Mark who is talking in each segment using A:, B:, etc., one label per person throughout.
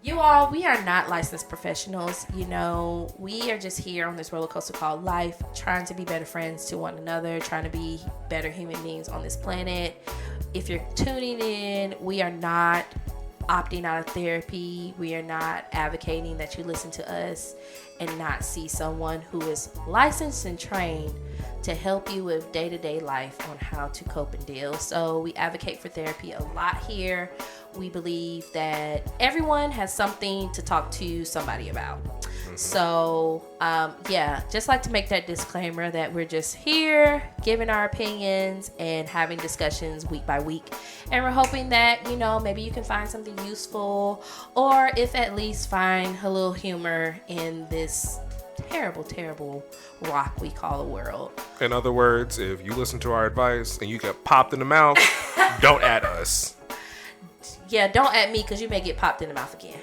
A: You all, we are not licensed professionals. We are just here on this roller coaster called life, trying to be better friends to one another, trying to be better human beings on this planet. If you're tuning in, we are not opting out of therapy. We are not advocating that you listen to us and not see someone who is licensed and trained to help you with day-to-day life on how to cope and deal. So we advocate for therapy a lot here. We believe that everyone has something to talk to somebody about. So, just like to make that disclaimer that we're just here giving our opinions and having discussions week by week. And we're hoping that, maybe you can find something useful, or if at least find a little humor in this terrible, terrible rock we call the world.
B: In other words, if you listen to our advice and you get popped in the mouth, don't at us.
A: Yeah, don't at me because you may get popped in the mouth again.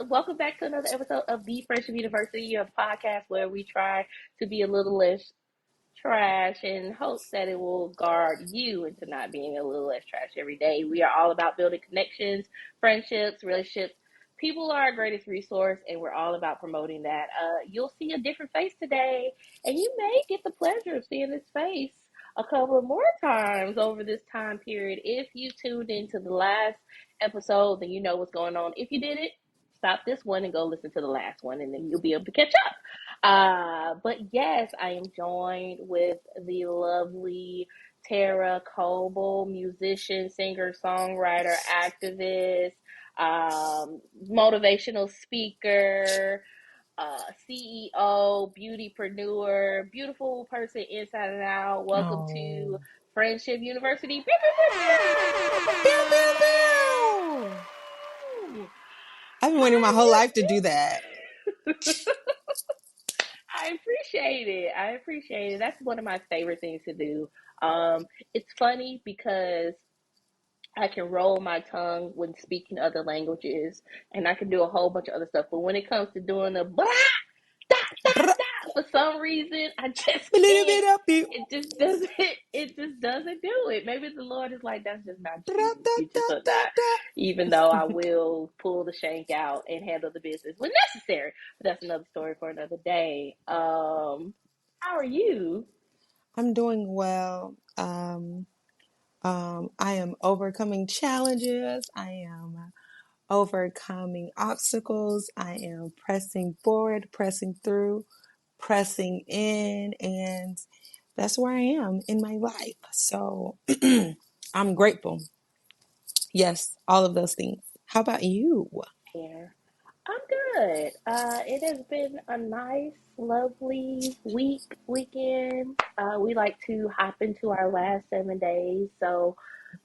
A: Welcome back to another episode of The Friendship University, a podcast where we try to be a little less trash and hope that it will guard you into not being a little less trash every day. We are all about building connections, friendships, relationships. People are our greatest resource, and we're all about promoting that. You'll see a different face today, and you may get the pleasure of seeing this face a couple of more times over this time period. If you tuned into the last episode, then you know what's going on. If you didn't, stop this one and go listen to the last one, and then you'll be able to catch up. But yes, I am joined with the lovely Tarrah Coble, musician, singer, songwriter, activist, motivational speaker, CEO, beautypreneur, beautiful person inside and out. Welcome to Friendship University.
C: I've been waiting my whole life to do that.
A: I appreciate it. That's one of my favorite things to do. It's funny because I can roll my tongue when speaking other languages, and I can do a whole bunch of other stuff. But when it comes to doing the blah, da, da, da, for some reason, I just can't. It just doesn't do it. Maybe the Lord is like, that's just not you. You just are not. Even though I will pull the shank out and handle the business when necessary. But that's another story for another day. How are you?
C: I'm doing well. I am overcoming challenges. I am overcoming obstacles. I am pressing forward, pressing through, pressing in, and that's where I am in my life. So I'm grateful. Yes, all of those things. How about you?
A: Here. I'm good. It has been a nice, lovely weekend. We like to hop into our last 7 days. So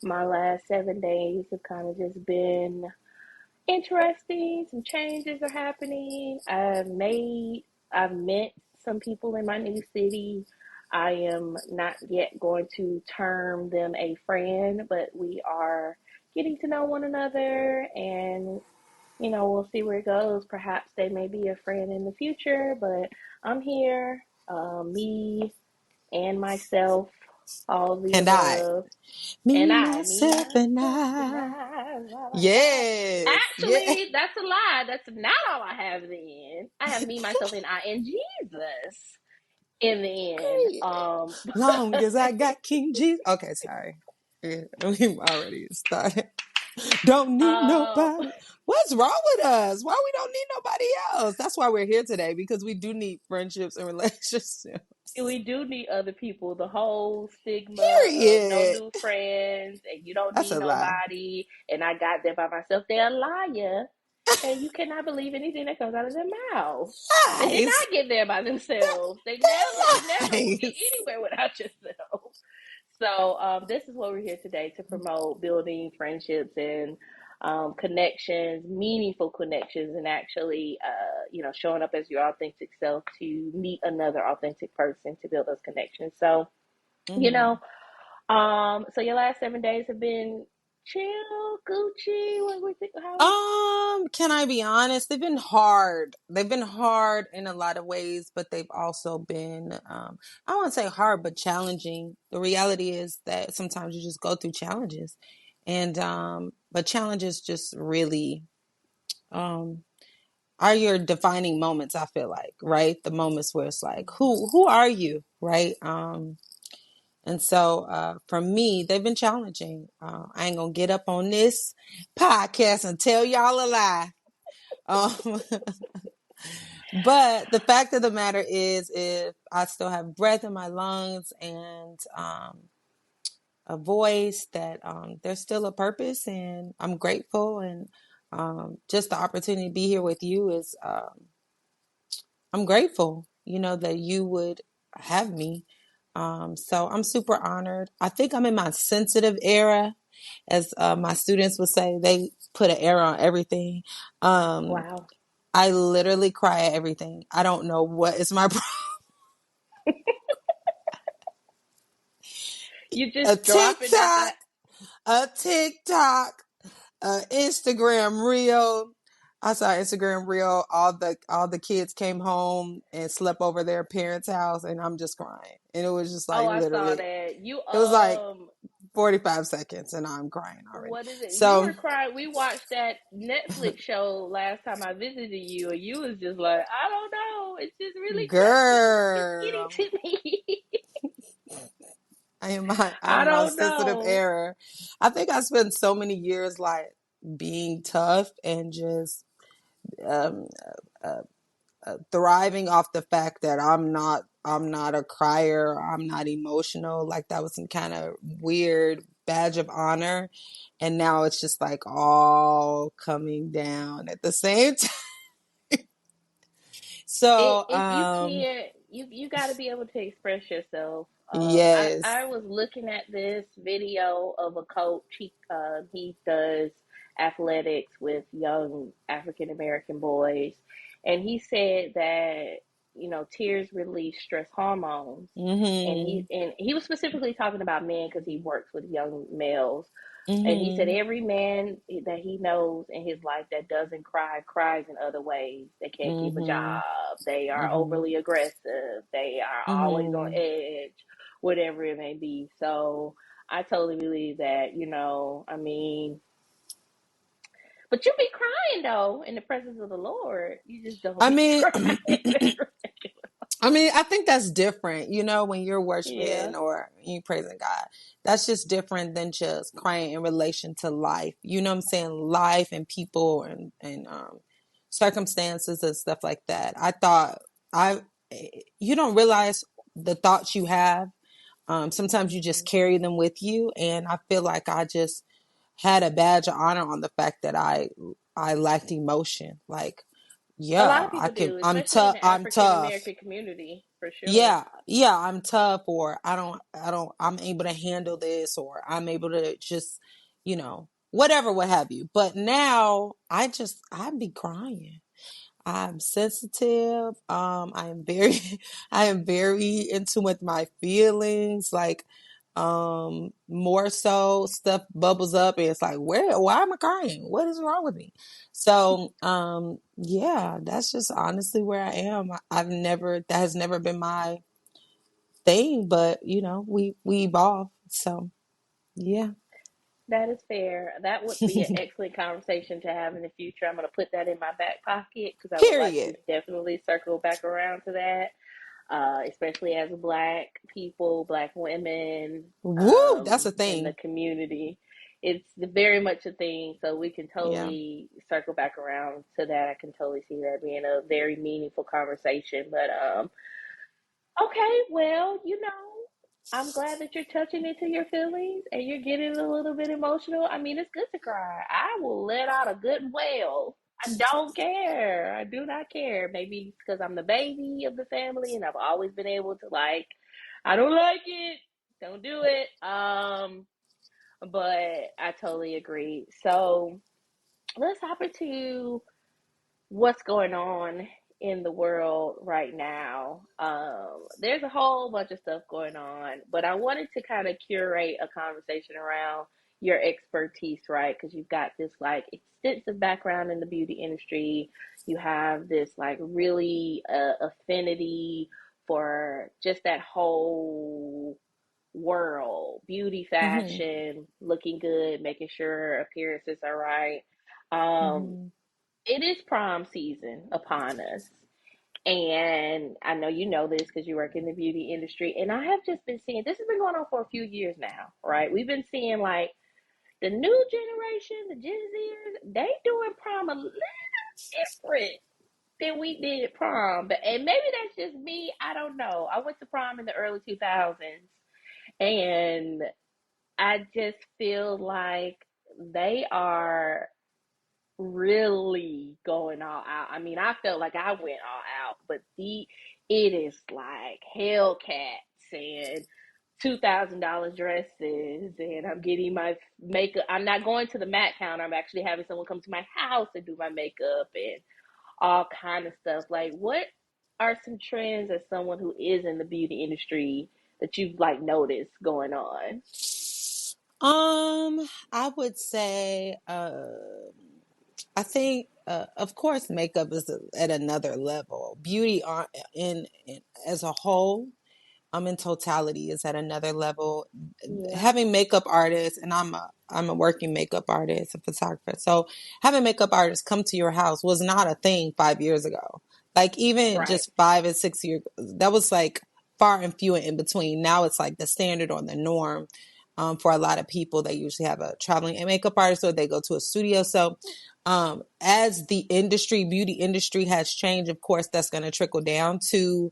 A: my last 7 days have kind of just been interesting. Some changes are happening. I've met some people in my new city. I am not yet going to term them a friend, but we are getting to know one another, and we'll see where it goes. Perhaps they may be a friend in the future, but I'm here, me and myself, all of the
C: And I.
A: above. And
C: Me,
A: me,
C: myself, and
A: myself, and
C: I.
A: I. La, la, la.
C: Yes. Yeah.
A: Actually, that's a lie. That's not all I have in the end. I have me, myself, and I and Jesus in the end.
C: Long as I got King Jesus. Okay, sorry. Yeah, we've already started. Don't need
A: um,
C: nobody. What's wrong with us? Why we don't need nobody else? That's why we're here today, because we do need friendships and relationships.
A: we do need other people. The whole stigma of no
C: Period.
A: new friends and you don't
C: That's
A: need
C: a lie.
A: nobody and I got there by myself. They're a liar. And you cannot believe anything that comes out of their mouth. They did
C: Lies.
A: not get there by themselves. You
C: They're
A: never will get
C: lies.
A: anywhere without yourself. So this is what we're here today to promote building friendships and connections, meaningful connections, and actually, showing up as your authentic self to meet another authentic person to build those connections. So, you
C: Mm-hmm.
A: know, So your last 7 days have been chill, Gucci. What we think? How was?
C: Can I be honest? They've been hard. They've been hard in a lot of ways, but they've also been, I won't say hard, but challenging. The reality is that sometimes you just go through challenges, and but challenges just really um are your defining moments. I feel like, right? The moments where it's like, who are you, right? And so for me, they've been challenging. I ain't gonna get up on this podcast and tell y'all a lie. Um, but the fact of the matter is, if I still have breath in my lungs and a voice, that there's still a purpose, and I'm grateful. And just the opportunity to be here with you is, I'm grateful, that you would have me. So I'm super honored. I think I'm in my sensitive era, as my students would say. They put an era on everything. Um,
A: Wow.
C: I literally cry at everything. I don't know what is my problem.
A: You
C: A
A: just dropping at
C: TikTok,
A: the.
C: a TikTok, a Instagram reel. I saw Instagram reel. All the kids came home and slept over their parents' house, and I'm just crying. And it was just
A: Oh,
C: like
A: I saw
C: literally,
A: that. You
C: it was like 45 seconds, and I'm crying already.
A: what is it? You
C: So,
A: were crying. We watched that Netflix show last time I visited you, and you was just like, I don't know. It's just really touching. It's
C: girl,
A: getting to me.
C: I
A: I
C: am my
A: don't
C: sensitive
A: know.
C: era. I think I spent so many years like being tough and just um, uh, thriving off the fact that I'm not a crier. I'm not emotional. Like that was some kind of weird badge of honor, and now it's just like all coming down at the same time.
A: It,
C: So,
A: it you can't you got to be able to express yourself. I
C: yes.
A: was looking at this video of a coach. He does athletics with young African American boys, and he said that tears release stress hormones, and he
C: Mhm.
A: and he was specifically talking about men because he works with young males, and he said
C: Mhm.
A: every man that he knows in his life that doesn't cry cries in other ways. They can't keep a
C: Mhm.
A: job. They are
C: Mhm.
A: overly aggressive. They are always on
C: Mhm.
A: edge, whatever it may be. So I totally believe that, I mean, but you be crying though in the presence of the Lord. You just don't
C: I
A: be
C: mean,
A: crying.
C: I think that's different, when you're
A: Yeah.
C: worshiping or you praising God. That's just different than just crying in relation to life. You know what I'm saying? Life and people and circumstances and stuff like that. I thought I you don't realize the thoughts you have. Sometimes you just
A: Hmm.
C: carry them with you, and I feel like I just had a badge of honor on the fact that I lacked emotion. Like,
A: A lot
C: yeah,
A: of people do,
C: I'm
A: especially in
C: tough.
A: the
C: I'm
A: African
C: tough.
A: American community, for sure.
C: Yeah, I'm tough, or I'm able to handle this, or I'm able to just, whatever, what have you. But now I'd be crying. I'm sensitive. I am very, I am very into with my feelings. Like, more so stuff bubbles up and it's like, why am I crying? What is wrong with me? So, yeah, that's just honestly where I am. That has never been my thing, but we evolve. So, yeah,
A: That is fair. That would be an excellent conversation to have in the future. I'm going to put that in my back pocket because I would like to
C: period.
A: definitely circle back around to that, especially as Black people, Black women
C: Woo, that's a
A: in the
C: thing.
A: community. It's very much a thing, so we can
C: Yeah.
A: totally circle back around to that. I can totally see that being a very meaningful conversation. But okay, well, I'm glad that you're touching into your feelings and you're getting a little bit emotional. I mean, it's good to cry. I will let out a good wail. I don't care. I do not care. Maybe it's because I'm the baby of the family and I've always been able to I don't like it. Don't do it. But I totally agree. So let's hop into what's going on
D: in the world right now. There's a whole bunch of stuff going on, but I wanted to kind of curate a conversation around your expertise, right? Because you've got this like extensive background in the beauty industry. You have this like really affinity for just that whole world, beauty,
C: Mm-hmm.
D: fashion, looking good, making sure appearances are right. Um,
C: Mm-hmm.
D: it is prom season upon us. And I know you know this because you work in the beauty industry. And I have just been seeing this has been going on for a few years now, right? We've been seeing like the new generation, the Gen Zers, they doing prom a little different than we did prom. But and maybe that's just me. I don't know. I went to prom in the early 2000s, and I just feel like they are really going all out. I mean, I felt like I went all out, but it is like Hellcats and $2,000 dresses, and I'm getting my makeup. I'm not going to the Mac counter. I'm actually having someone come to my house and do my makeup and all kind of stuff. Like, what are some trends as someone who is in the beauty industry that you've like noticed going on?
C: I would say, I think, of course, makeup is at another level. Beauty in as a whole, in totality, is at another level.
D: Yeah,
C: Having makeup artists, and I'm a working makeup artist, a photographer. So having makeup artists come to your house was not a thing 5 years ago. Like even
D: right.
C: just 5 and 6 years, that was like far and few and in between. Now it's like the standard or the norm. For a lot of people, they usually have a traveling makeup artist or they go to a studio. So, as the industry, beauty industry has changed, of course, that's going to trickle down to,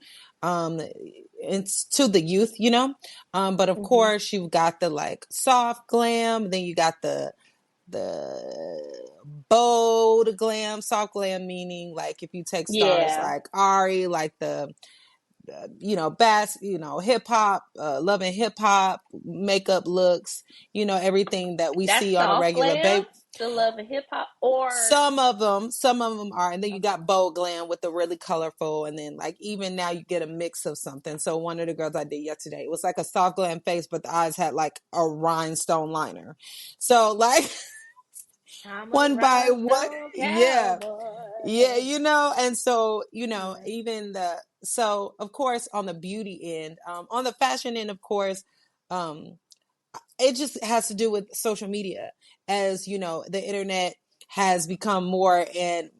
C: it's to the youth, you know. But of
D: Hmm.
C: course, you've got the like soft glam, then you got the bold glam, soft glam meaning like if you take stars
D: Yeah,
C: like Ari, like the bass, hip hop, loving hip hop, makeup looks, everything that we
D: that's
C: see on a
D: soft
C: regular
D: glam,
C: basis.
D: the love and hip hop, or
C: Some of them are, and then you
D: okay.
C: got bold glam with the really colorful, and then like even now you get a mix of something. So one of the girls I did yesterday, it was like a soft glam face, but the eyes had like a rhinestone liner. So like
D: I'm a
C: one by one,
D: rhinestone
C: yeah, yeah,
D: cowboy.
C: and so
D: Yeah,
C: even so of course on the beauty end, on the fashion end, of course, um, it just has to do with social media. As you know, the internet has become more and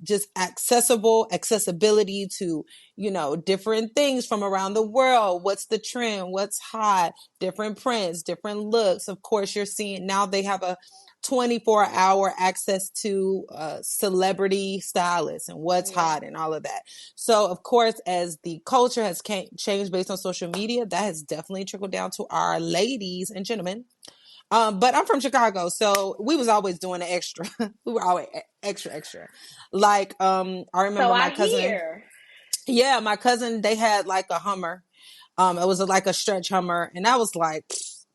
C: just accessibility to different things from around the world. What's the trend, what's hot, different prints, different looks. Of course, you're seeing now they have a 24-hour access to celebrity stylists and what's
D: yeah.
C: hot and all of that. So of course, as the culture has changed based on social media, that has definitely trickled down to our ladies and gentlemen. But I'm from Chicago, so we was always doing the extra. We were always extra, extra. Like, I
D: So
C: remember my
D: I
C: cousin.
D: hear.
C: Yeah, my cousin. They had like a Hummer. It was like a stretch Hummer, and that was like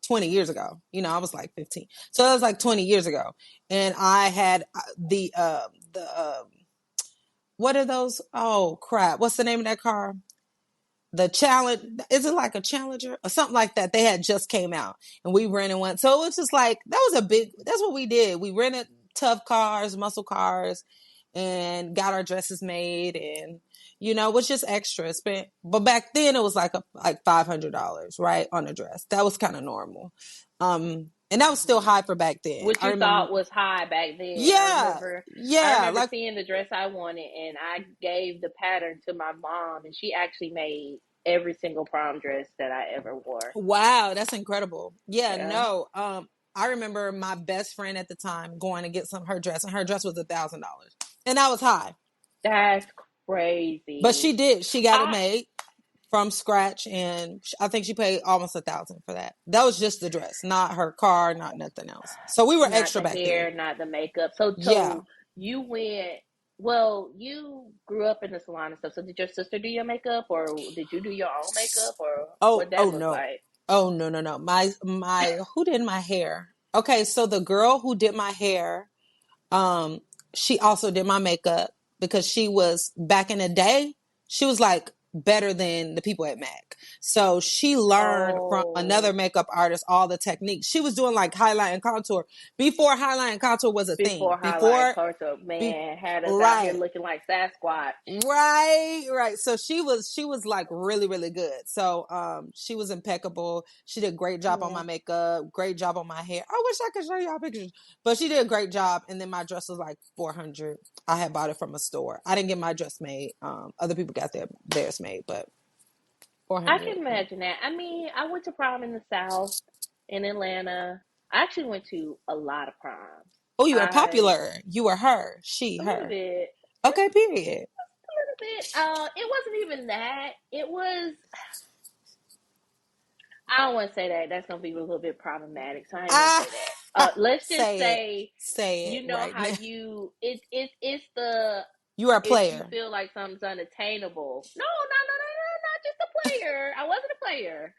C: 20 years ago. I was like 15, so that was like 20 years ago. And I had the what are those? Oh crap! What's the name of that car? The challenge, is it like a Challenger or something like that? They had just came out, and we rented one. So it was just like that was a big. That's what we did. We rented tough cars, muscle cars, and got our dresses made, and it was just extra. Spent, but back then it was like $500, right, on a dress. That was kind of normal, and that was still
D: Mhm.
C: high for back then.
D: What
C: I
D: you
C: remember.
D: thought was high back then. I
C: Yeah,
D: remember I
C: yeah,
D: remember
C: like
D: seeing the dress I wanted, and I gave the pattern to my mom, and she actually made every single prom dress that I ever wore.
C: wow, that's incredible. Yeah,
D: Yeah.
C: no. I remember my best friend at the time going to get her dress, and her dress was $1,000, and I was high,
D: That's
C: but
D: crazy.
C: she did. She got it
D: I
C: made from scratch, and I think she paid almost 1,000 for that. That was just the dress, not her car, not nothing else. So we were
D: Not
C: extra
D: the
C: back then.
D: hair, not the makeup. So
C: Yeah.
D: so you went well, you grew up in the salon and stuff. So did your sister do your makeup or did you do your own makeup or
C: Oh,
D: what that
C: oh
D: look
C: no.
D: like?
C: Oh no, no, no. My who did my hair? Okay, so the girl who did my hair, um, she also did my makeup. because she was back in the day, she was like better than the people at MAC. So she learned from another
D: Oh,
C: makeup artist all the techniques. She was doing like highlight and contour before highlight and contour was a thing.
D: before highlight
C: Before,
D: Carter,
C: be,
D: man, had us out here
C: right.
D: looking like Sasquatch.
C: Right. So she was like really, really good. So she was impeccable. She did a great job on my
D: Yeah.
C: makeup, great job on my hair. I wish I could show y'all pictures. But she did a great job. And then my dress was like 400. I had bought it from a store. I didn't get my dress made. Other people got theirs made, but
D: I
C: 400.
D: can imagine that. I mean, I went to prom in the South in Atlanta. I actually went to a lot of proms.
C: Oh, you were
D: I
C: popular. You were her. She,
D: A little
C: her.
D: bit, just
C: Okay, period.
D: a little bit. It wasn't even that. It was. I don't want to say that. That's gonna be a little bit problematic. So I ain't gonna
C: Ah,
D: say that. Let's just
C: say it.
D: say,
C: Say it
D: you know
C: right
D: how
C: now.
D: it's the
C: You are a
D: if you
C: player.
D: feel like something's unattainable. No, not just a player. I wasn't a player.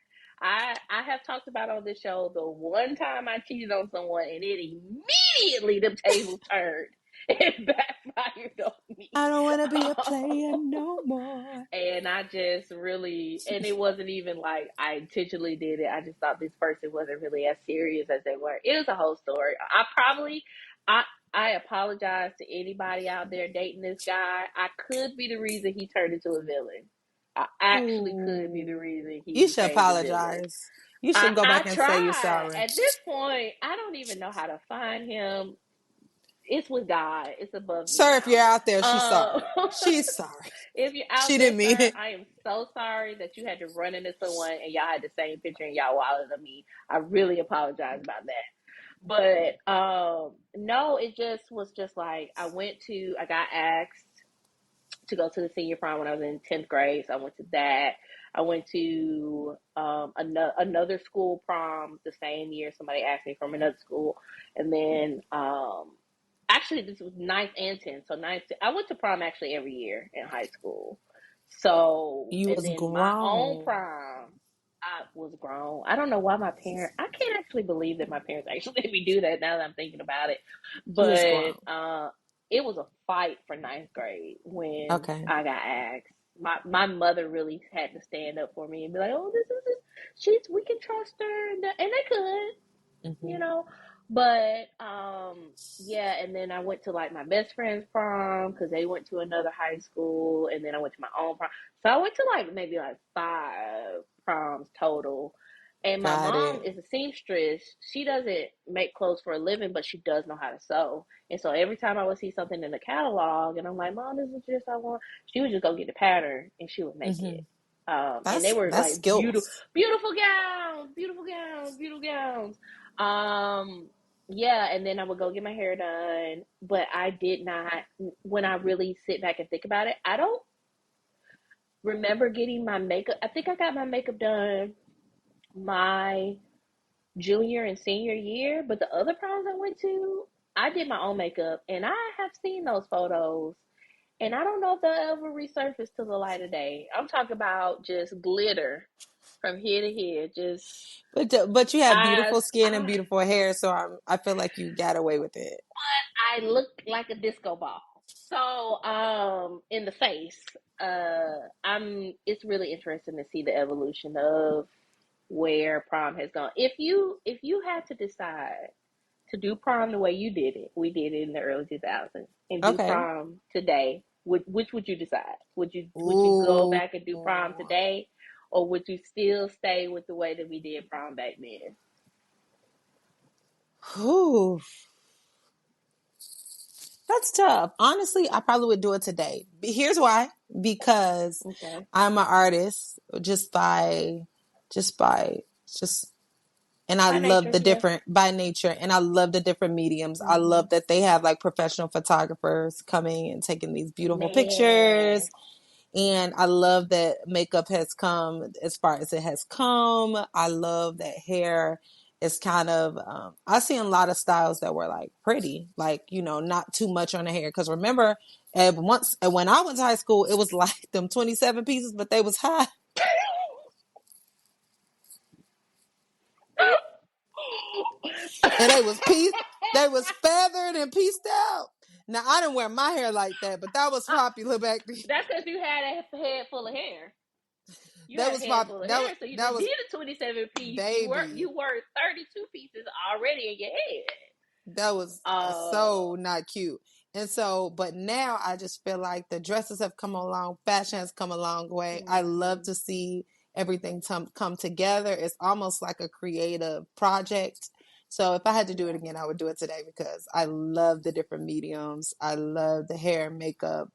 D: I have talked about on this show the one time I cheated on someone and it immediately the tables turned. It backfired on me.
C: I don't want to be a player no more.
D: And I just really, and it wasn't even like I intentionally did it. I just thought this person wasn't really as serious as they were. It was a whole story. I I apologize to anybody out there dating this guy. I could be the reason he turned into a villain. I actually could be the
C: Ooh.
D: reason he
C: You should
D: became the villain.
C: apologize. You should go
D: I
C: back and say you're
D: tried.
C: sorry.
D: At this point, I don't even know how to find him. It's with God. It's above me
C: Sir, if
D: now.
C: you're out there, she's
D: Um,
C: sorry. She's sorry.
D: if you're out
C: She
D: there,
C: didn't mean
D: sir,
C: it.
D: I am so sorry that you had to run into someone and y'all had the same picture and y'all wilder than me. I really apologize about that. But no, it just was just like I got asked to go to the senior prom when I was in 10th grade. So I went to that. I went to another school prom the same year. Somebody asked me from another school. And then actually, this was ninth and 10th. So I went to prom actually every year in high school. So,
C: You
D: and
C: was
D: then my own
C: grown.
D: prom, I was grown. I don't know why I can't actually believe that my parents actually let me do that now that I'm thinking about it.
C: You was
D: But
C: grown.
D: it was a fight for ninth grade when
C: Okay.
D: I got asked. My mother really had to stand up for me and be like, "Oh, we can trust her," and they could, you
C: Hmm.
D: know. But yeah, and then I went to like my best friend's prom because they went to another high school, and then I went to my own prom. So I went to like maybe like five proms total. And my
C: Got
D: mom
C: it.
D: is a seamstress. She doesn't make clothes for a living, but she does know how to sew. And so every time I would see something in the catalog, and I'm like, "Mom, this is just I want," she would just go get the pattern and she would make
C: Hmm.
D: it. And they were
C: That's
D: like beautiful,
C: skills.
D: beautiful gowns, beautiful gowns, beautiful gowns. Um, yeah, and then I would go get my hair done, but I did not. When I really sit back and think about it, I don't remember getting my makeup. I think I got my makeup done my junior and senior year, but the other proms I went to, I did my own makeup, and I have seen those photos, and I don't know if they'll ever resurface to the light of day. I'm talking about just glitter from here to here, just
C: But you have
D: eyes.
C: beautiful skin and beautiful hair, so I feel like you got away with it.
D: I look like a disco ball. So, in the face, it's really interesting to see the evolution of where prom has gone. If you had to decide to do prom the way you did it, we did it in the early 2000s, and do
C: Okay.
D: prom today, which would you decide? Would you go
C: Ooh.
D: back and do prom today, or would you still stay with the way that we did prom back then?
C: Ooh. That's tough. Honestly, I probably would do it today. Here's why. Because
D: Okay,
C: I'm an artist just by just and I
D: by
C: love
D: nature,
C: the
D: yeah.
C: different by nature and I love the different mediums. I
D: Hmm.
C: love that they have like professional photographers coming and taking these beautiful
D: Man,
C: pictures. And I love that makeup has come as far as it has come. I love that hair is kind of, I've seen a lot of styles that were like pretty, like, not too much on the hair. Cause remember, when I went to high school, it was like them 27 pieces, but they was high and they was feathered and pieced out. Now I didn't wear my hair like that, but that was popular back then.
D: That's because you had a head full of hair. You
C: That
D: had a
C: was
D: head
C: pop.
D: full of hair, so you
C: That
D: just did
C: was
D: a 27 piece. You
C: baby.
D: were 32 pieces already in your head.
C: That was so not cute. And so, but now I just feel like the dresses have come along, fashion has come a long way. I love to see everything come together. It's almost like a creative project. So if I had to do it again, I would do it today because I love the different mediums. I love the hair, makeup,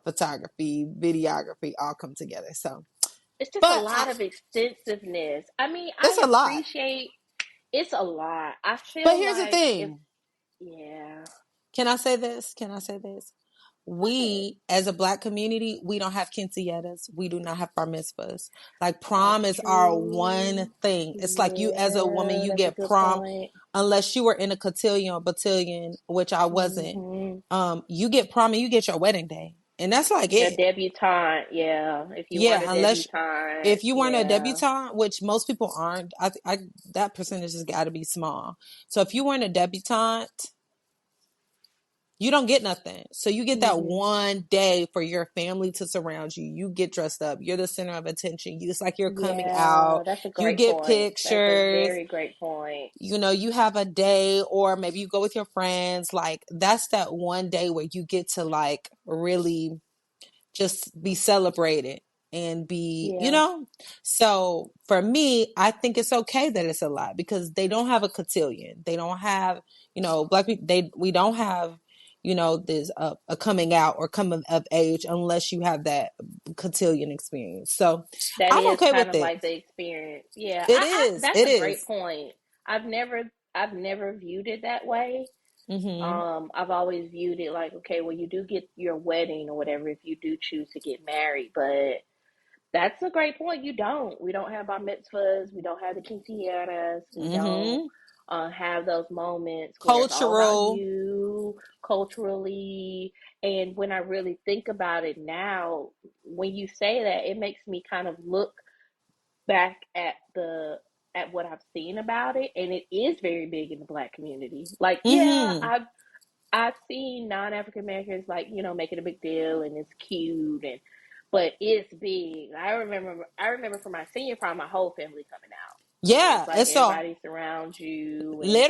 C: photography, videography all come together. So,
D: It's just a
C: but
D: lot of extensiveness. I mean,
C: it's
D: I
C: a lot.
D: appreciate it's a lot. I
C: But
D: feel
C: here's the
D: like if
C: thing.
D: yeah,
C: Can I say this? Can I say this?
D: go ahead.
C: We, as a black community, we don't have quinceañeras. We do not have bar mitzvahs. Like prom
D: That's
C: is our one
D: true.
C: thing. It's like you, as a woman,
D: Yeah,
C: you
D: that's a
C: get
D: good
C: prom
D: point.
C: unless you were in a cotillion or battalion, which I wasn't.
D: Hmm.
C: You get prom and you get your wedding day, and that's like
D: A
C: it.
D: debutante, yeah. If you weren't
C: Yeah,
D: a
C: unless
D: debutante,
C: if you weren't a
D: yeah,
C: debutante, which most people aren't, that percentage has got to be small. So if you weren't a debutante, you don't get nothing. So you get that
D: hmm
C: one day for your family to surround you. You get dressed up. You're the center of attention. It's like you're coming
D: yeah.
C: out.
D: That's a
C: You
D: great
C: get
D: point. That's a
C: pictures.
D: very great point.
C: You have a day, or maybe you go with your friends. Like that's that one day where you get to like really just be celebrated and be,
D: Yeah,
C: so for me, I think it's okay that it's a lot because they don't have a cotillion. They don't have, black people, we don't have, this a coming out or coming of age unless you have that cotillion experience. So
D: that
C: I'm
D: is
C: okay
D: kind
C: with
D: of
C: it.
D: like the experience. Yeah,
C: It
D: I
C: is.
D: that's
C: It
D: a great
C: is.
D: point. I've never I've never viewed it that way.
C: Mm-hmm.
D: I've always viewed it like, okay, well, you do get your wedding or whatever if you do choose to get married, but that's a great point. We don't have our mitzvahs. We don't have the quinceañeras. We don't
C: Mm-hmm.
D: have those moments where it's all about
C: Cultural.
D: you culturally. And when I really think about it now, when you say that, it makes me kind of look back at what I've seen about it, and it is very big in the black community. Like, yeah,
C: Mm-hmm.
D: I've seen non-African Americans like, making a big deal and it's cute and but it's big. I remember for my senior prom my whole family coming out. And it's
C: Yeah.
D: like
C: It's all
D: everybody surrounds you and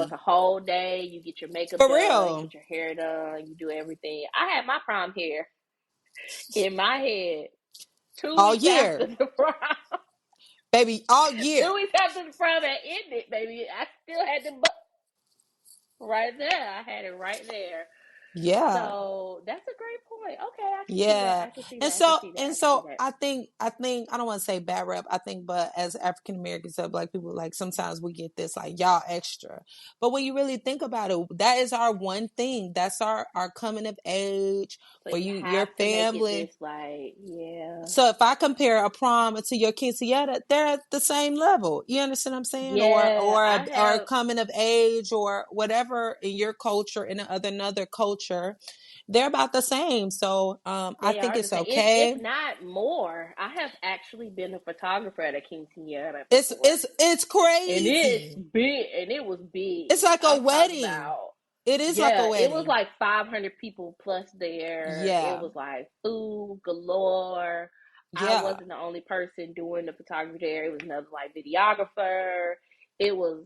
D: it's
C: literally
D: a whole day. You get your makeup
C: for
D: done, you
C: real
D: get your hair done, you do everything. I had my prom hair in my head two
C: all
D: weeks after
C: year.
D: the prom.
C: Baby, all
D: 2 weeks
C: year.
D: after the prom had ended, baby. I still had the right there. I had it right there.
C: Yeah.
D: So that's a great point. Okay, I can see that.
C: Yeah.
D: I can see
C: And
D: that. I can
C: so
D: see that.
C: and
D: I can see
C: so
D: that.
C: I think I don't want to say bad rep, I think, but as African Americans or black people, like sometimes we get this like y'all extra. But when you really think about it, that is our one thing. That's our coming of age
D: So
C: for
D: you
C: your
D: have to make it this
C: family.
D: like, yeah.
C: So if I compare a prom to your quinceañera, they're at the same level. You understand what I'm saying? Or
D: Yeah,
C: or
D: I
C: or
D: have
C: coming of age or whatever in your culture in another culture, they're about the same. So I
D: they
C: think
D: are the
C: it's
D: same. If
C: okay.
D: not more. I have actually been a photographer at a quinceañera
C: It's
D: before.
C: it's it's
D: And it's
C: crazy.
D: big and it was
C: It's
D: big.
C: like a
D: I'm talking
C: wedding.
D: about
C: It is like a
D: yeah, it was
C: wedding.
D: like 500 people plus there. It
C: Yeah.
D: was like food galore. I
C: Yeah.
D: wasn't the only person doing the photography there. It was another like videographer. It was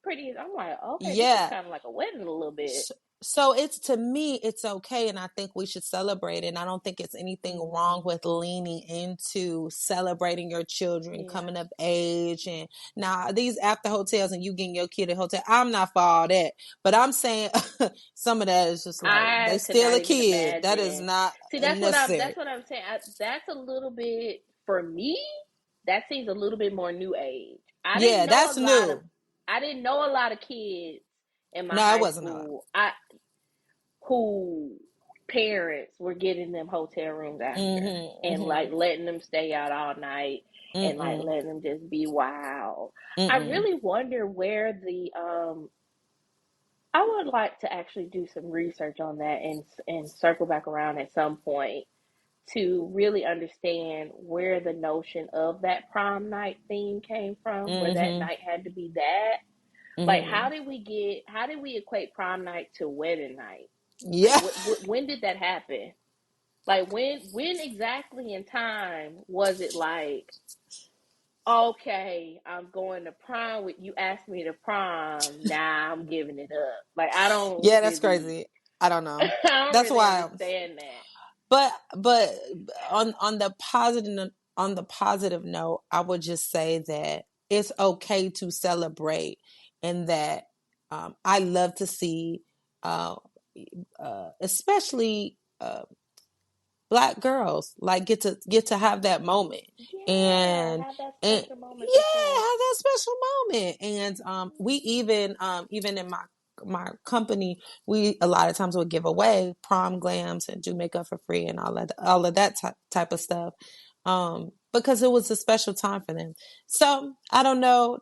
D: pretty. I'm like, okay, this is
C: Yeah.
D: kind of like a wedding a little bit.
C: So it's, to me, it's okay, and I think we should celebrate it. And I don't think it's anything wrong
D: Hmm.
C: with leaning into celebrating your children
D: Yeah,
C: coming of age. And now these after hotels and you getting your kid a hotel, I'm not for all that, but I'm saying some of that is just like they
D: I could
C: still
D: not
C: a
D: even
C: kid. That is
D: imagine.
C: not
D: See, that's
C: necessary.
D: what I'm saying. That's a little bit for me. That seems a little bit more new age.
C: Yeah, that's new.
D: I didn't know a lot of kids in my
C: No, it
D: high
C: wasn't a lot.
D: school. Who parents were getting them hotel rooms after
C: Mm-hmm.
D: and like
C: Mm-hmm.
D: letting them stay out all night and like
C: Mm-mm.
D: letting them just be wild. I
C: Mm-mm.
D: really wonder where the I would like to actually do some research on that and circle back around at some point to really understand where the notion of that prom night theme came from, where that
C: Mm-hmm.
D: night had to be that. Like,
C: Hmm.
D: how did we equate prom night to wedding night? Like,
C: Yeah.
D: when did that happen? Like, when exactly in time was it like, okay, I'm going to prom with you, asked me to prom, now I'm giving it up. Like, I don't
C: Yeah, that's
D: really,
C: crazy. I don't
D: I
C: know.
D: don't
C: That's
D: really
C: why.
D: understand that.
C: But on the positive note, I would just say that it's okay to celebrate, and that I love to see, uh, especially Black girls, like get to have that moment,
D: Yeah,
C: and
D: have that
C: and
D: special moment for
C: yeah,
D: sure.
C: have that special moment. And we even in my company, we a lot of times would give away prom glams and do makeup for free and all of that type of stuff, because it was a special time for them. So I don't know,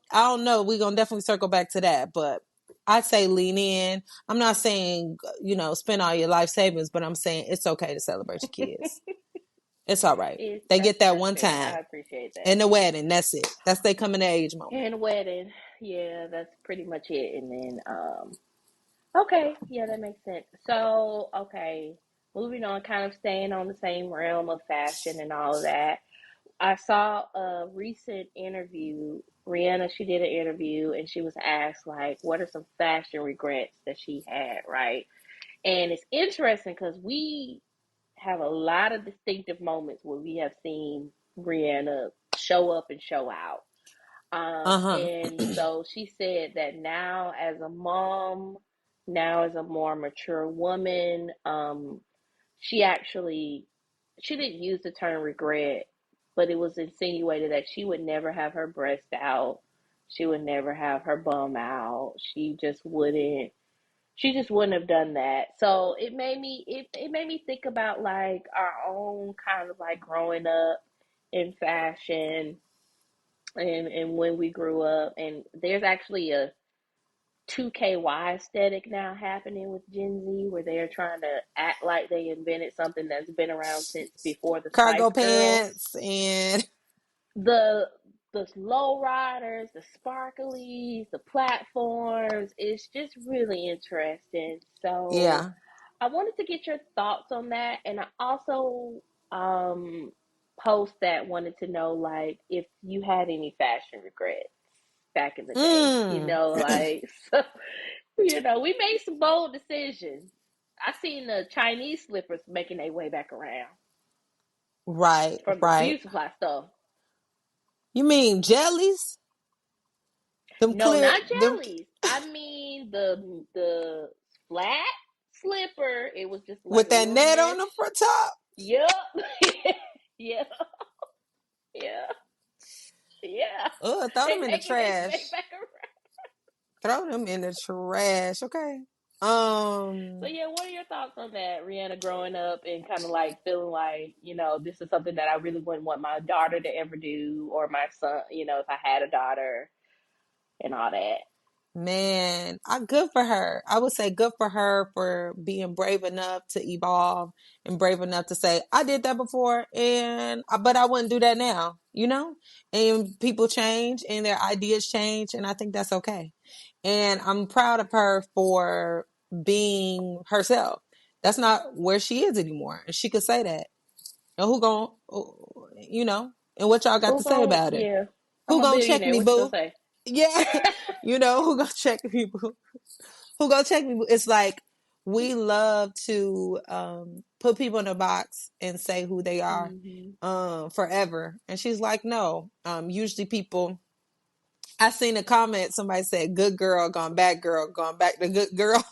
C: we're gonna definitely circle back to that, but I'd say lean in. I'm not saying, spend all your life savings, but I'm saying it's okay to celebrate your kids. It's all right.
D: It's
C: They get that
D: that's
C: one
D: fair.
C: time
D: I appreciate
C: in
D: that.
C: the wedding. That's it. That's their coming of age moment.
D: And wedding, yeah, that's pretty much it. And then, okay, yeah, that makes sense. So, okay, moving on, kind of staying on the same realm of fashion and all of that. I saw a recent interview. Rihanna, she did an interview and she was asked, like, what are some fashion regrets that she had, right? And it's interesting because we have a lot of distinctive moments where we have seen Rihanna show up and show out.
C: Uh
D: And
C: huh.
D: so she said that now as a mom, now as a more mature woman, she actually she didn't use the term regret, but it was insinuated that she would never have her breast out. She would never have her bum out. She just wouldn't have done that. So it made me think about like our own kind of like growing up in fashion and when we grew up, and there's actually a 2KY aesthetic now happening with Gen Z where they're trying to act like they invented something that's been around since before the Spice
C: Cargo
D: Girls.
C: pants and
D: The the low riders, the sparklies, the platforms, it's just really interesting. So
C: yeah.
D: I wanted to get your thoughts on that, and I also um post that wanted to know like if you had any fashion regrets back in the day.
C: Mm.
D: Like so, we made some bold decisions. I seen the Chinese slippers making their way back around
C: Right.
D: from the
C: Right.
D: beauty supply stuff.
C: You mean jellies? Them
D: No,
C: clear
D: not
C: them
D: jellies. I mean the flat slipper. It was just like
C: with
D: a
C: that
D: little
C: net on the
D: mesh.
C: front top?
D: Yep. Yeah. Yeah. Yeah.
C: Oh, throw
D: They
C: them in the
D: making their way
C: trash.
D: back around.
C: Throw them in the trash. Okay.
D: So
C: Um,
D: yeah, what are your thoughts on that, Rihanna, growing up and kind of like feeling like, this is something that I really wouldn't want my daughter to ever do or my son, if I had a daughter and all that.
C: Man, good for her. I would say good for her for being brave enough to evolve and brave enough to say, I did that before but I wouldn't do that now, you know? And people change and their ideas change, and I think that's okay. And I'm proud of her for being herself. That's not where she is anymore. And she could say that. And you know, and what y'all got
D: Who
C: to say
D: gon'
C: about it?
D: yeah. I'm
C: Who
D: a
C: gonna check
D: billionaire.
C: me,
D: What you gonna
C: boo?
D: say?
C: Yeah, who gonna check me, boo? Who gonna check me? It's like we love to put people in a box and say who they are
D: Hmm.
C: forever. And she's like, no. Usually people, I seen a comment, somebody said good girl, gone back to good girl.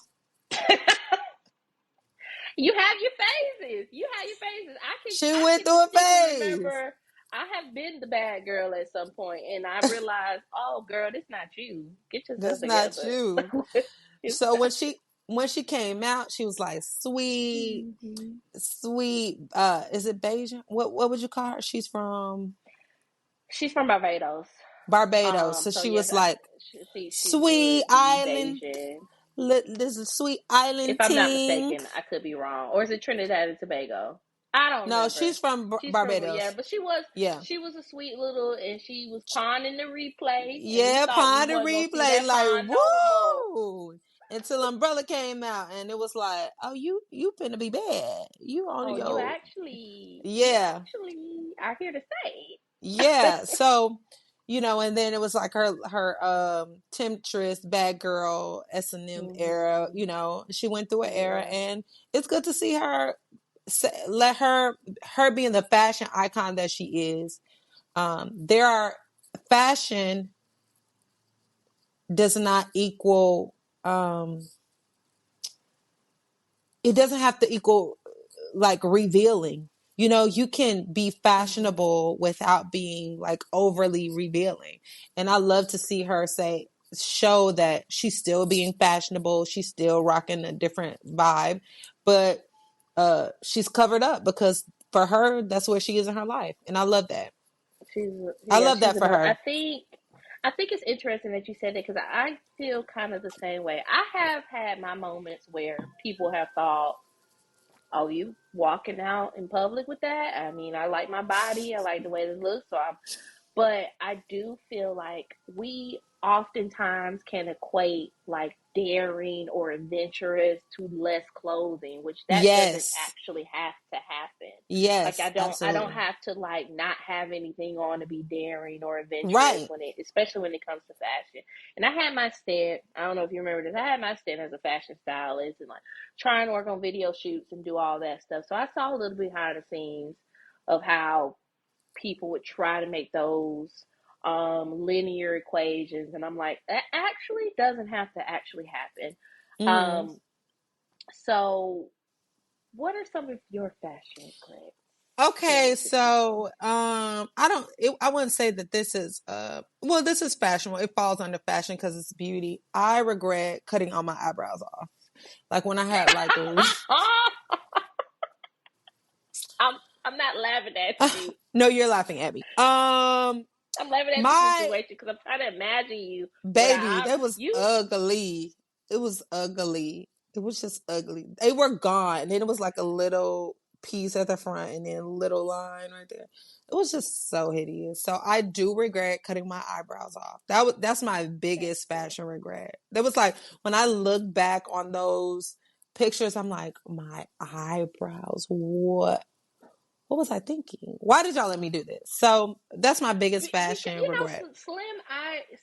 D: You have your phases. You have your phases.
C: She
D: I
C: went
D: can
C: through a
D: distinctly
C: phase.
D: remember I have been the bad girl at some point and I realized, oh girl, this not you. Get yourself
C: That's not
D: together.
C: you.
D: It's
C: So
D: not
C: when she came out, she was like sweet,
D: you. Hmm.
C: sweet. Is it Beijing? What would you call her? She's from
D: She's from Barbados.
C: Barbados. So
D: So
C: she
D: yeah,
C: was like
D: she
C: sweet
D: would be
C: island,
D: Bayesian.
C: this is sweet
D: If
C: island
D: I'm not
C: ting.
D: mistaken, I could be wrong. Or is it Trinidad and Tobago? I don't
C: No,
D: remember.
C: she's from
D: She's from, yeah,
C: Barbados.
D: but she was
C: Yeah.
D: she was a sweet little, and she was pawning the replay, and we
C: Yeah,
D: thought we
C: Pond
D: wasn't gonna see
C: replay,
D: that
C: like
D: pond no more.
C: woo! Until Umbrella came out, and it was like, oh, you finna be bad. You on
D: Oh,
C: your
D: you
C: yeah,
D: actually are here to stay.
C: yeah. So, and then it was like her temptress, bad girl, S&M era.
D: Hmm.
C: She went through an era,
D: Yeah,
C: and it's good to see her. Let her being the fashion icon that she is. There are fashion does not equal it doesn't have to equal like revealing. You can be
D: hmm,
C: fashionable without being like overly revealing. And I love to see her show that she's still being fashionable, she's still rocking a different vibe, but she's covered up because for her that's where she is in her life. And I love that.
D: she's
C: I
D: yeah,
C: love
D: she's
C: that for
D: another.
C: her.
D: I think it's interesting that you said that, because I feel kind of the same way. I have had my moments where people have thought, "Oh, you walking out in public with that?" I mean, I like my body, I like the way it looks, so but I do feel like we oftentimes can equate like daring or adventurous to less clothing, which that doesn't
C: Yes.
D: actually have to happen. Like
C: Yes,
D: I don't
C: absolutely.
D: have to like not have anything on to be daring or adventurous
C: Right.
D: especially when it comes to fashion. And I had my stint, I don't know if you remember this, I had my stint as a fashion stylist and like trying to work on video shoots and do all that stuff. So I saw a little behind the scenes of how people would try to make those linear equations, and I'm like, that actually doesn't have to actually happen.
C: Hmm.
D: um so what are some of your fashion regrets? Let
C: Okay,
D: me just get
C: so
D: those.
C: I wouldn't say that this is well, this is fashionable. It falls under fashion because it's beauty. I regret cutting all my eyebrows off. Like when I had like
D: i'm I'm not laughing at you.
C: no, you're laughing at me.
D: I'm laughing at the
C: My
D: situation because I'm trying to imagine you
C: baby,
D: without
C: that was
D: you.
C: ugly. It was ugly. It was just ugly. They were gone. And then it was like a little piece at the front and then a little line right there. It was just so hideous. So I do regret cutting my eyebrows off. That's my
D: That's
C: biggest
D: good.
C: fashion regret. That was like when I look back on those pictures, I'm like, my eyebrows. What was I thinking? Why did y'all let me do this? So that's my biggest
D: Because
C: fashion regret.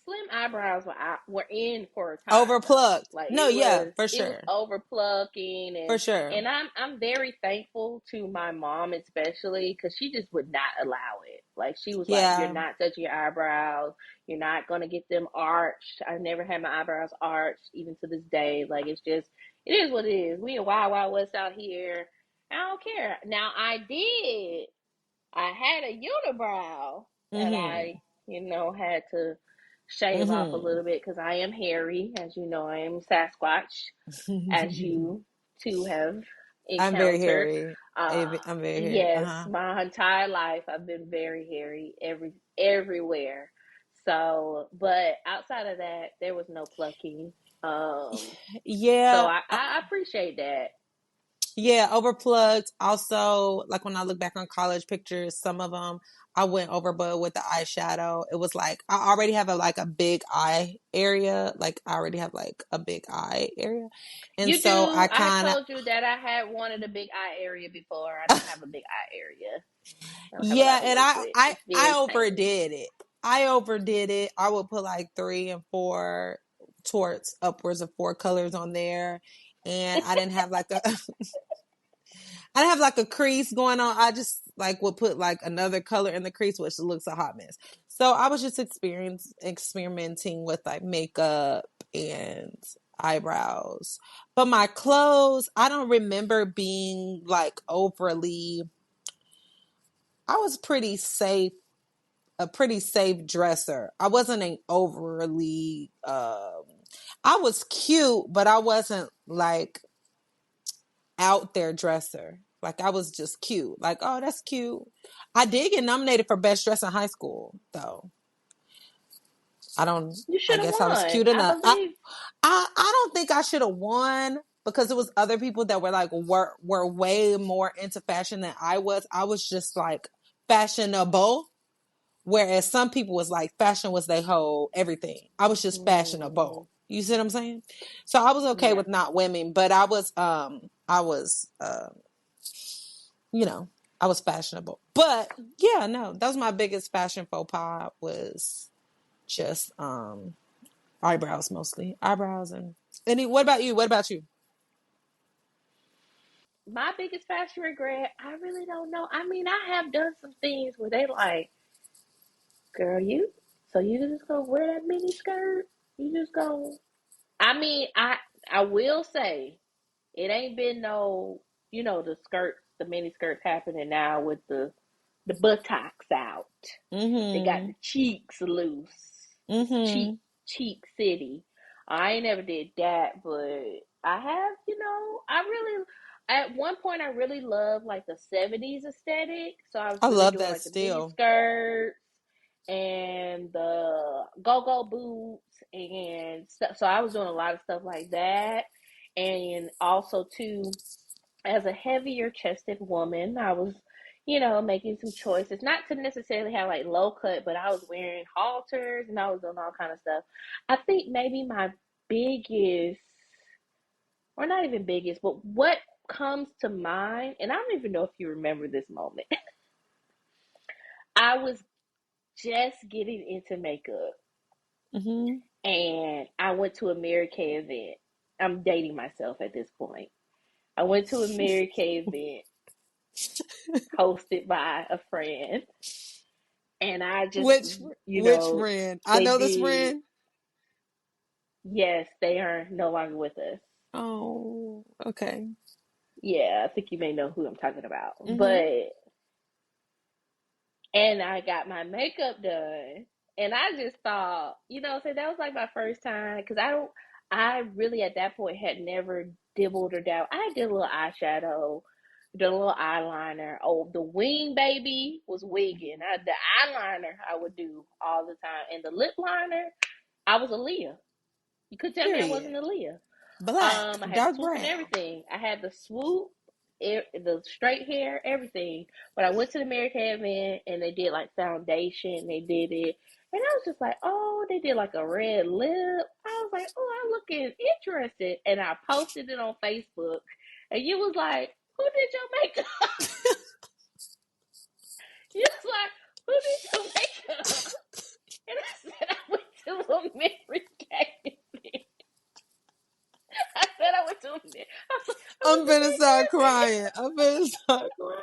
D: slim eyebrows were in for a time though.
C: Overplucked.
D: Like
C: No, yeah, for
D: it was
C: sure.
D: over plucking,
C: For sure.
D: and I'm very thankful to my mom especially, because she just would not allow it. Like she was like, "You're
C: Yeah.
D: not touching your eyebrows. You're not gonna get them arched." I never had my eyebrows arched, even to this day. Like it is what it is. We in Wild Wild West out here. I don't care. Now I had a unibrow that
C: Mm-hmm.
D: I, had to shave off a
C: Mm-hmm.
D: little bit because I am hairy. As you know, I am Sasquatch, as you two have
C: I'm very
D: encountered.
C: hairy.
D: Uh,
C: I'm very hairy.
D: yes,
C: Uh-huh.
D: my entire life I've been very hairy everywhere. So, but outside of that, there was no plucking. So
C: Yeah.
D: I appreciate that.
C: Yeah, overplugged. Also, like when I look back on college pictures, some of them I went overboard with the eyeshadow. It was like I already have a big eye area. Like I already have like a big eye area. And
D: You
C: so I
D: do. I
C: kind of
D: told you that I had wanted a big eye area before. I don't have a big eye area. I don't have a
C: yeah,
D: lot to
C: and
D: work with. It's
C: I
D: very tiny.
C: overdid it. I overdid it. I would put like 3 and 4 towards upwards of 4 colors on there. And I didn't have like a I didn't have like a crease going on. I just like would put like another color in the crease, which looks a hot mess. So I was just experimenting with like makeup and eyebrows. But my clothes, I don't remember being like overly. I was a pretty safe dresser. I wasn't an overly. I was cute, but I wasn't like out there dresser. Like I was just cute. Like, oh, that's cute. I did get nominated for best dress in high school, though. I don't.
D: You
C: I
D: should have
C: guess I was
D: won.
C: cute
D: I
C: enough.
D: believe
C: I don't think I should have won. because it was other people that were like were way more into fashion than I was. I was just like fashionable. Whereas some people was like fashion was their whole everything. I was just
D: Mm-hmm.
C: fashionable. You see what I'm saying? So I was okay
D: Yeah.
C: with not women, but I was fashionable. But yeah, no, that was my biggest fashion faux pas was just eyebrows mostly. Eyebrows and what about you? What about you?
D: My biggest fashion regret, I really don't know. I mean, I have done some things where they like, girl, so you just gonna wear that mini skirt? You just gonna? I mean, I will say it ain't been no, the skirts, the mini skirts happening now with the buttocks out. They got
C: Mm-hmm.
D: the cheeks loose. Cheek
C: Mm-hmm.
D: cheek city. I ain't never did that, but I have, I really at one point I really loved like the 70s aesthetic. So I was
C: I
D: really
C: love
D: doing
C: that
D: like the mini
C: still.
D: skirts and the go-go boots and stuff. So I was doing a lot of stuff like that. And also too, as a heavier chested woman, I was, making some choices. Not to necessarily have like low cut, but I was wearing halters and I was doing all kind of stuff. I think maybe my biggest, or not even biggest, but what comes to mind, and I don't even know if you remember this moment. I was just getting into makeup
C: Mm-hmm.
D: and I went to a Mary Kay event. I'm dating myself at this point. I went to a Mary Kay event hosted by a friend. And I just,
C: Which friend? I
D: they
C: know this
D: did,
C: friend.
D: yes, they are no longer with us.
C: Oh, okay.
D: Yeah, I think you may know who I'm talking about.
C: Mm-hmm.
D: And I got my makeup done. And I just thought, so that was like my first time. Because I really at that point had never dibbled or dabbled. I did a little eyeshadow, did a little eyeliner. Oh, the wing baby was wigging. The eyeliner I would do all the time. And the lip liner, I was a Leah. You could tell me I wasn't
C: Period.
D: a Leah.
C: Black,
D: I had the
C: dark
D: swoop and
C: brown.
D: everything. I had the swoop, the straight hair, everything. But I went to the Mary Kay event and they did like foundation. They did it, and I was just like, oh, they did like a red lip. I was like, oh, I'm looking interested, and I posted it on Facebook, and you was like, who did your makeup? You was like, who did your makeup? And I said I went to a Mary Kay event. I said I went to a I was like, I went
C: I'm
D: to
C: finna
D: Mary Kay
C: start
D: event.
C: crying. I'm finna start crying.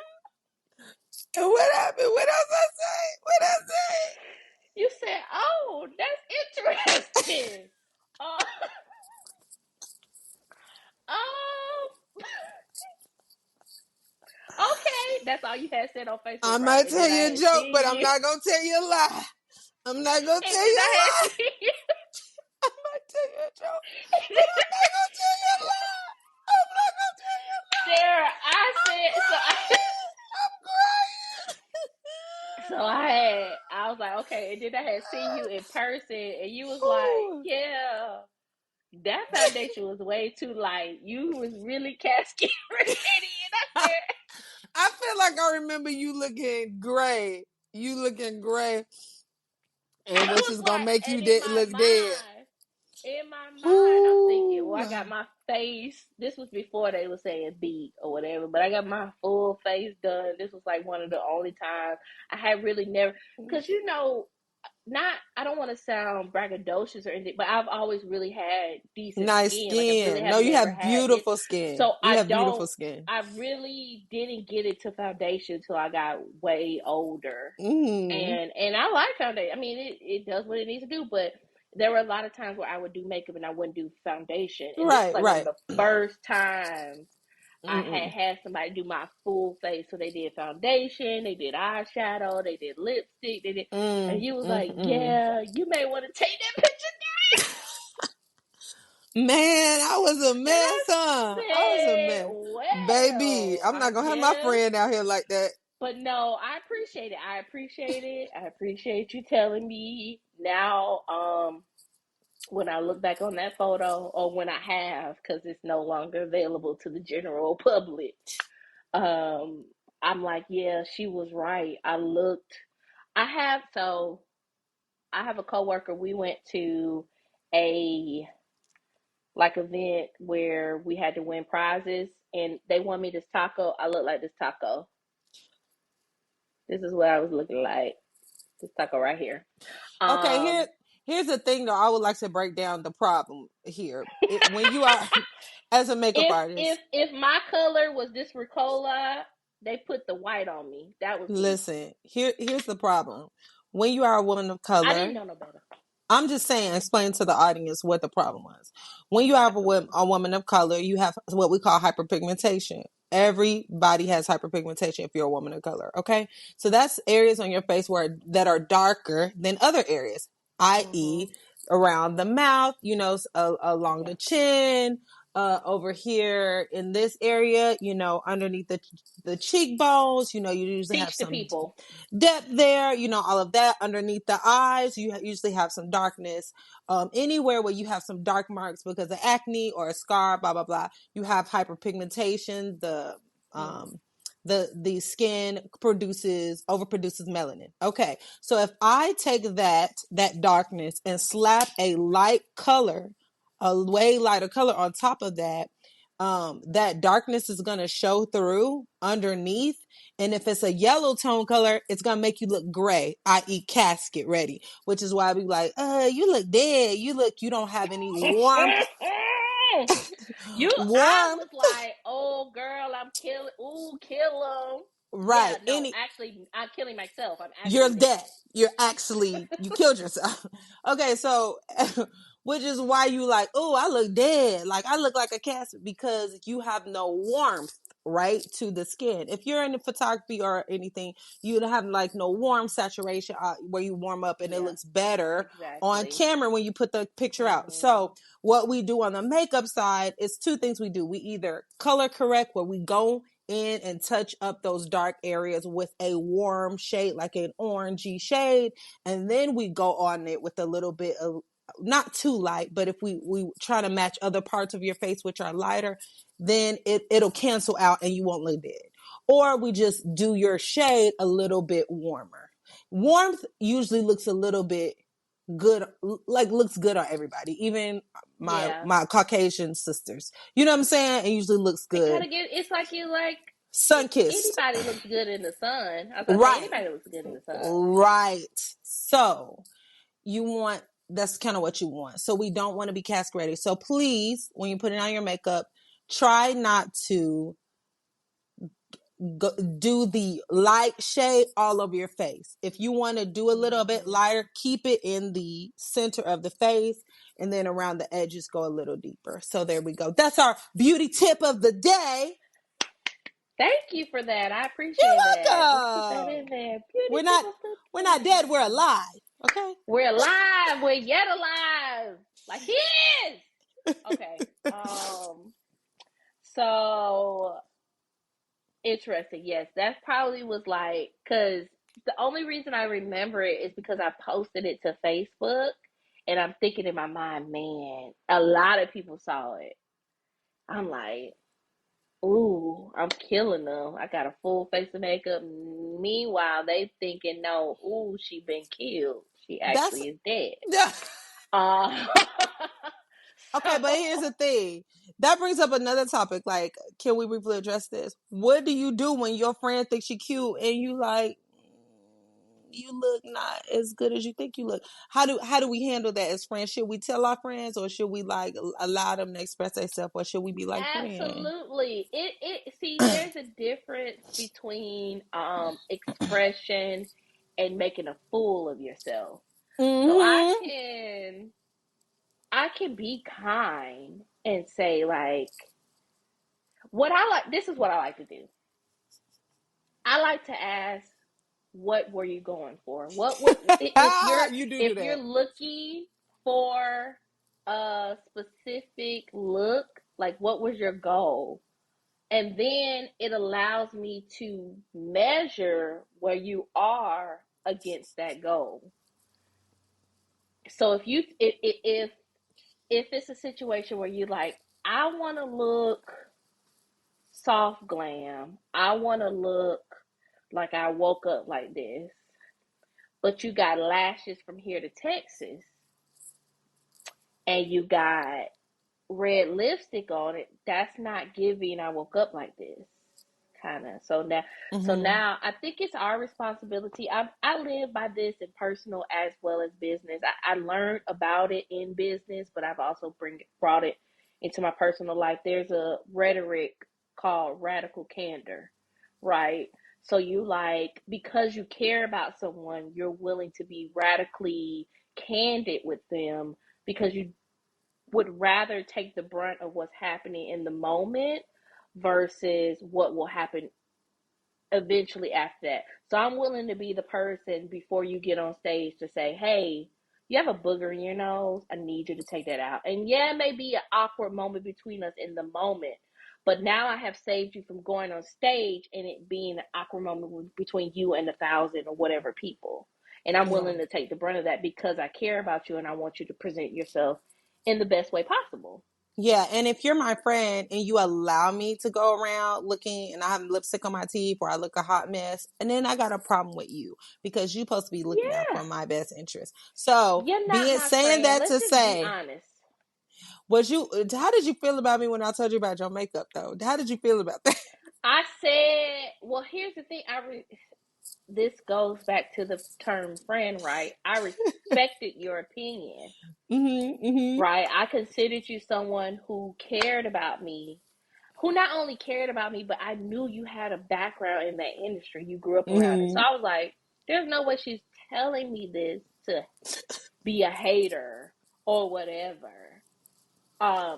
C: And what happened? What else I say? What I say?
D: You said, "Oh, that's interesting." Uh, um, okay, that's all you had said on
C: I
D: Facebook, right?
C: might
D: And
C: tell
D: then I
C: you a
D: had
C: joke, but
D: seen
C: I'm
D: you,
C: not gonna tell you a lie. I'm not gonna
D: and
C: tell
D: then
C: you a
D: I had
C: lie.
D: seen you,
C: I might tell you a joke,
D: and
C: but
D: then
C: I'm not gonna tell you a lie. I'm not gonna tell you a lie.
D: Sarah, I
C: I'm
D: said so.
C: crying. I'm crying.
D: I was like, okay, and then I had seen you in person, and you was like,
C: Ooh.
D: yeah. That foundation was way too light. You was really casket ready, and I said,
C: I feel like I remember you looking gray. You looking gray,
D: I
C: and which
D: was
C: is gonna
D: like,
C: make you
D: and in my
C: look dead.
D: mind, I'm thinking, well,
C: Ooh.
D: I got my face. This was before they were saying beat or whatever, but I got my full face done. This was like one of the only times I had really never, because not, I don't want to sound braggadocious or anything, but I've always really had decent
C: Nice
D: skin. Like I really
C: skin. No,
D: have
C: you
D: never
C: have
D: had this.
C: beautiful skin.
D: So
C: You have beautiful skin.
D: I really didn't get into foundation until I got way older.
C: Mm.
D: And I like foundation. I mean, it does what it needs to do, but there were a lot of times where I would do makeup and I wouldn't do foundation. And this was
C: Right,
D: like one of
C: right.
D: the first times I
C: Mm-mm.
D: had somebody do my full face. So they did foundation, they did eyeshadow, they did lipstick, they did, and
C: Mm,
D: you was
C: mm,
D: like,
C: mm.
D: yeah, you may want to take that picture.
C: Man, I was a
D: And
C: mess,
D: I
C: huh? I was a
D: said,
C: mess. Baby,
D: well,
C: I'm
D: I
C: not gonna have my
D: guess.
C: friend out here like that.
D: But no, I appreciate it. I appreciate it. I appreciate you telling me now. when I look back on that photo, or when I have, because it's no longer available to the general public, um, I'm like, yeah, she was right. I have, so I have a coworker. We went to a like event where we had to win prizes, and they won me this taco. I look like this taco. This is what I was looking like. This taco right here.
C: Okay,
D: Um,
C: here's the thing though. I would like to break down the problem here. When you are as a makeup artist,
D: if my color was this Ricola, they put the white on me. That was me.
C: listen, here's the problem. When you are a woman of
D: I didn't
C: color,
D: know no better.
C: I'm just saying, explain to the audience what the problem was. When you have
D: Absolutely.
C: a woman of color, you have what we call hyperpigmentation. Everybody has hyperpigmentation if you're a woman of color. Okay. So that's areas on your face that are darker than other areas,
D: Mm-hmm.
C: i.e., around the mouth, along
D: Yeah.
C: the chin, over here in this area, underneath the cheekbones, you usually have
D: Teach the
C: some
D: people.
C: depth there, all of that. Underneath the eyes, you usually have some darkness. Anywhere where you have some dark marks because of acne or a scar, blah blah blah, you have hyperpigmentation.
D: Mm.
C: Um, the skin overproduces melanin. Okay, so if I take that darkness and slap a light color, a way lighter color on top of that, that darkness is going to show through underneath. And if it's a yellow tone color, it's going to make you look gray, i.e. casket ready, which is why we like, you look dead. You don't have any warmth.
D: I
C: Warmth.
D: was like, oh girl, I'm killing. Ooh, kill him.
C: Right.
D: Yeah, no, actually, I'm killing myself. I'm
C: You're
D: actually dead.
C: dead. You killed yourself. Okay, so which is why you like, oh, I look dead. Like I look like a casket because you have no warmth, right, to the skin. If you're in the photography or anything, you have like no warm saturation where you warm up and it
D: Yeah,
C: looks better on
D: exactly.
C: camera when you put the picture out.
D: Hmm.
C: So what we do on the makeup side is two things we do. We either color correct where we go in and touch up those dark areas with a warm shade, like an orangey shade, and then we go on it with a little bit of, not too light, but if we try to match other parts of your face which are lighter, then it'll cancel out and you won't look dead. Or we just do your shade a little bit warmer. Warmth usually looks a little bit good, like looks good on everybody, even my
D: Yeah,
C: my Caucasian sisters, you know what I'm saying, it usually looks
D: it kind
C: good.
D: of get. It's like you like.
C: Sun kissed.
D: Anybody looks good in the sun. I was about to say
C: Right.
D: anybody looks good in the sun.
C: Right. So you want, that's kind of what you want. So we don't want to be castrated. So please, when you put it on your makeup, try not to do the light shade all over your face. If you want to do a little bit
D: Hmm.
C: lighter, keep it in the center of the face, and then around the edges go a little deeper. So there we go. That's our beauty tip of the day.
D: Thank you for that. I appreciate
C: You're
D: that. Let's put that in
C: welcome.
D: there. Beauty
C: We're
D: tip
C: not
D: of the
C: we're not dead, we're
D: day.
C: alive. Okay?
D: We're alive. We're yet alive. Like he is. Okay. So interesting. Yes, that probably was like because the only reason I remember it is because I posted it to Facebook, and I'm thinking in my mind, man, a lot of people saw it. I'm like, ooh, I'm killing them. I got a full face of makeup. Meanwhile, they thinking, no, ooh, she been killed. She
C: That's
D: actually is dead. Uh,
C: okay, but here's
D: so
C: the thing. That brings up another topic. Like, can we briefly address this? What do you do when your friend thinks she cute and you like, you look not as good as you think you look? How do we handle that as friends? Should we tell our friends, or should we like allow them to express themselves, or should we be like, friend?
D: absolutely, it see, there's a difference between expression and making a fool of yourself. So
C: Mm-hmm.
D: I can be kind and say like what I like. This is what I like to do. I like to ask, what were you going for? What would
C: You do
D: if you're
C: that.
D: looking for a specific look, like what was your goal? And then it allows me to measure where you are against that goal. So if if it's a situation where you like, I want to look soft glam, I want to look like I woke up like this, but you got lashes from here to Texas, and you got red lipstick on it, that's not giving I woke up like this kind of. So
C: Mm-hmm.
D: now I think it's our responsibility. I live by this in personal as well as business. I learned about it in business, but I've also brought it into my personal life. There's a rhetoric called radical candor, right? So you like, because you care about someone, you're willing to be radically candid with them because you would rather take the brunt of what's happening in the moment versus what will happen eventually after that. So I'm willing to be the person before you get on stage to say, hey, you have a booger in your nose. I need you to take that out. And yeah, it may be an awkward moment between us in the moment, but now I have saved you from going on stage and it being an awkward moment between you and 1,000 or whatever people. And I'm
C: Yeah.
D: willing to take the brunt of that because I care about you and I want you to present yourself in the best way possible.
C: Yeah, and if you're my friend and you allow me to go around looking and I have lipstick on my teeth or I look a hot mess, and then I got a problem with you because you're supposed to be looking out for
D: Yeah,
C: my best interest. So,
D: you're
C: be
D: not
C: it
D: my
C: saying
D: friend.
C: that
D: Let's
C: to
D: just be
C: say,
D: honest.
C: was you? How did you feel about me when I told you about your makeup, though? How did you feel about that?
D: I said, well, here's the thing. This goes back to the term friend, right? I respected your opinion,
C: Mm-hmm. Mm-hmm.
D: right? I considered you someone who cared about me, who not only cared about me, but I knew you had a background in that industry. You grew up around it. So
C: Mm-hmm.
D: I was like, there's no way she's telling me this to be a hater or whatever.